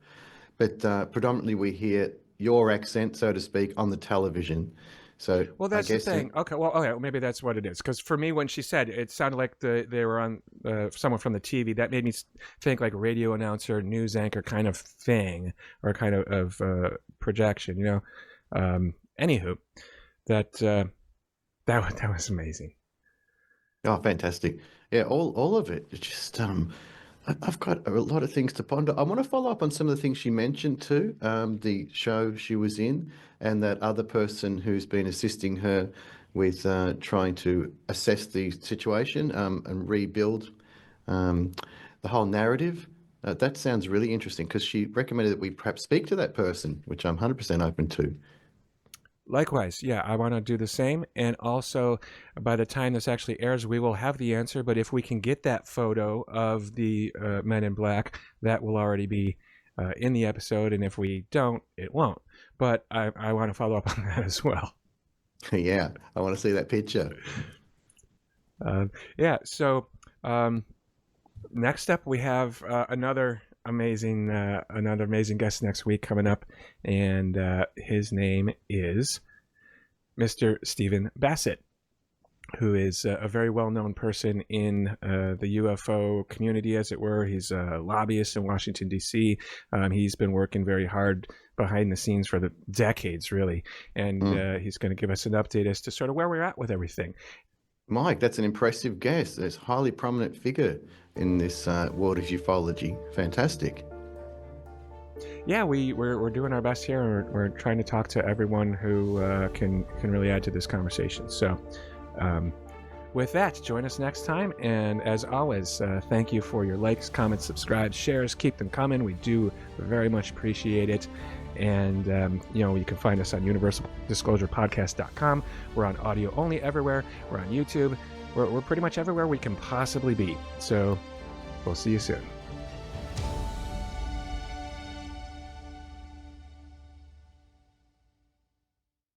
But predominantly we hear your accent, so to speak, on the television. So well, that's the thing. Okay, well, maybe that's what it is. Because for me, when she said it sounded like they were on someone from the TV, that made me think like radio announcer, news anchor kind of thing, or kind of projection. You know. Anywho, that was amazing. Oh, fantastic! Yeah, all of it. It's just I've got a lot of things to ponder. I want to follow up on some of the things she mentioned too, the show she was in, and that other person who's been assisting her with trying to assess the situation and rebuild the whole narrative. That sounds really interesting because she recommended that we perhaps speak to that person, which I'm 100% open to. Likewise, yeah, I want to do the same. And also, by the time this actually airs, we will have the answer. But if we can get that photo of the men in black, that will already be in the episode. And if we don't, it won't. But I want to follow up on that as well. Yeah, I want to see that picture. Yeah, so next up, we have another amazing guest next week coming up, and his name is Mr. Stephen Bassett, who is a very well-known person in the UFO community, as it were. He's a lobbyist in Washington, D.C. He's been working very hard behind the scenes for the decades, really, and he's going to give us an update as to sort of where we're at with everything. Mike, that's an impressive guest. It's a highly prominent figure in this world of ufology. Fantastic. Yeah, we're doing our best here. We're trying to talk to everyone who can really add to this conversation. So with that, join us next time. And as always, thank you for your likes, comments, subscribes, shares. Keep them coming. We do very much appreciate it. And, you can find us on universaldisclosurepodcast.com. We're on audio only everywhere. We're on YouTube. We're pretty much everywhere we can possibly be. So we'll see you soon.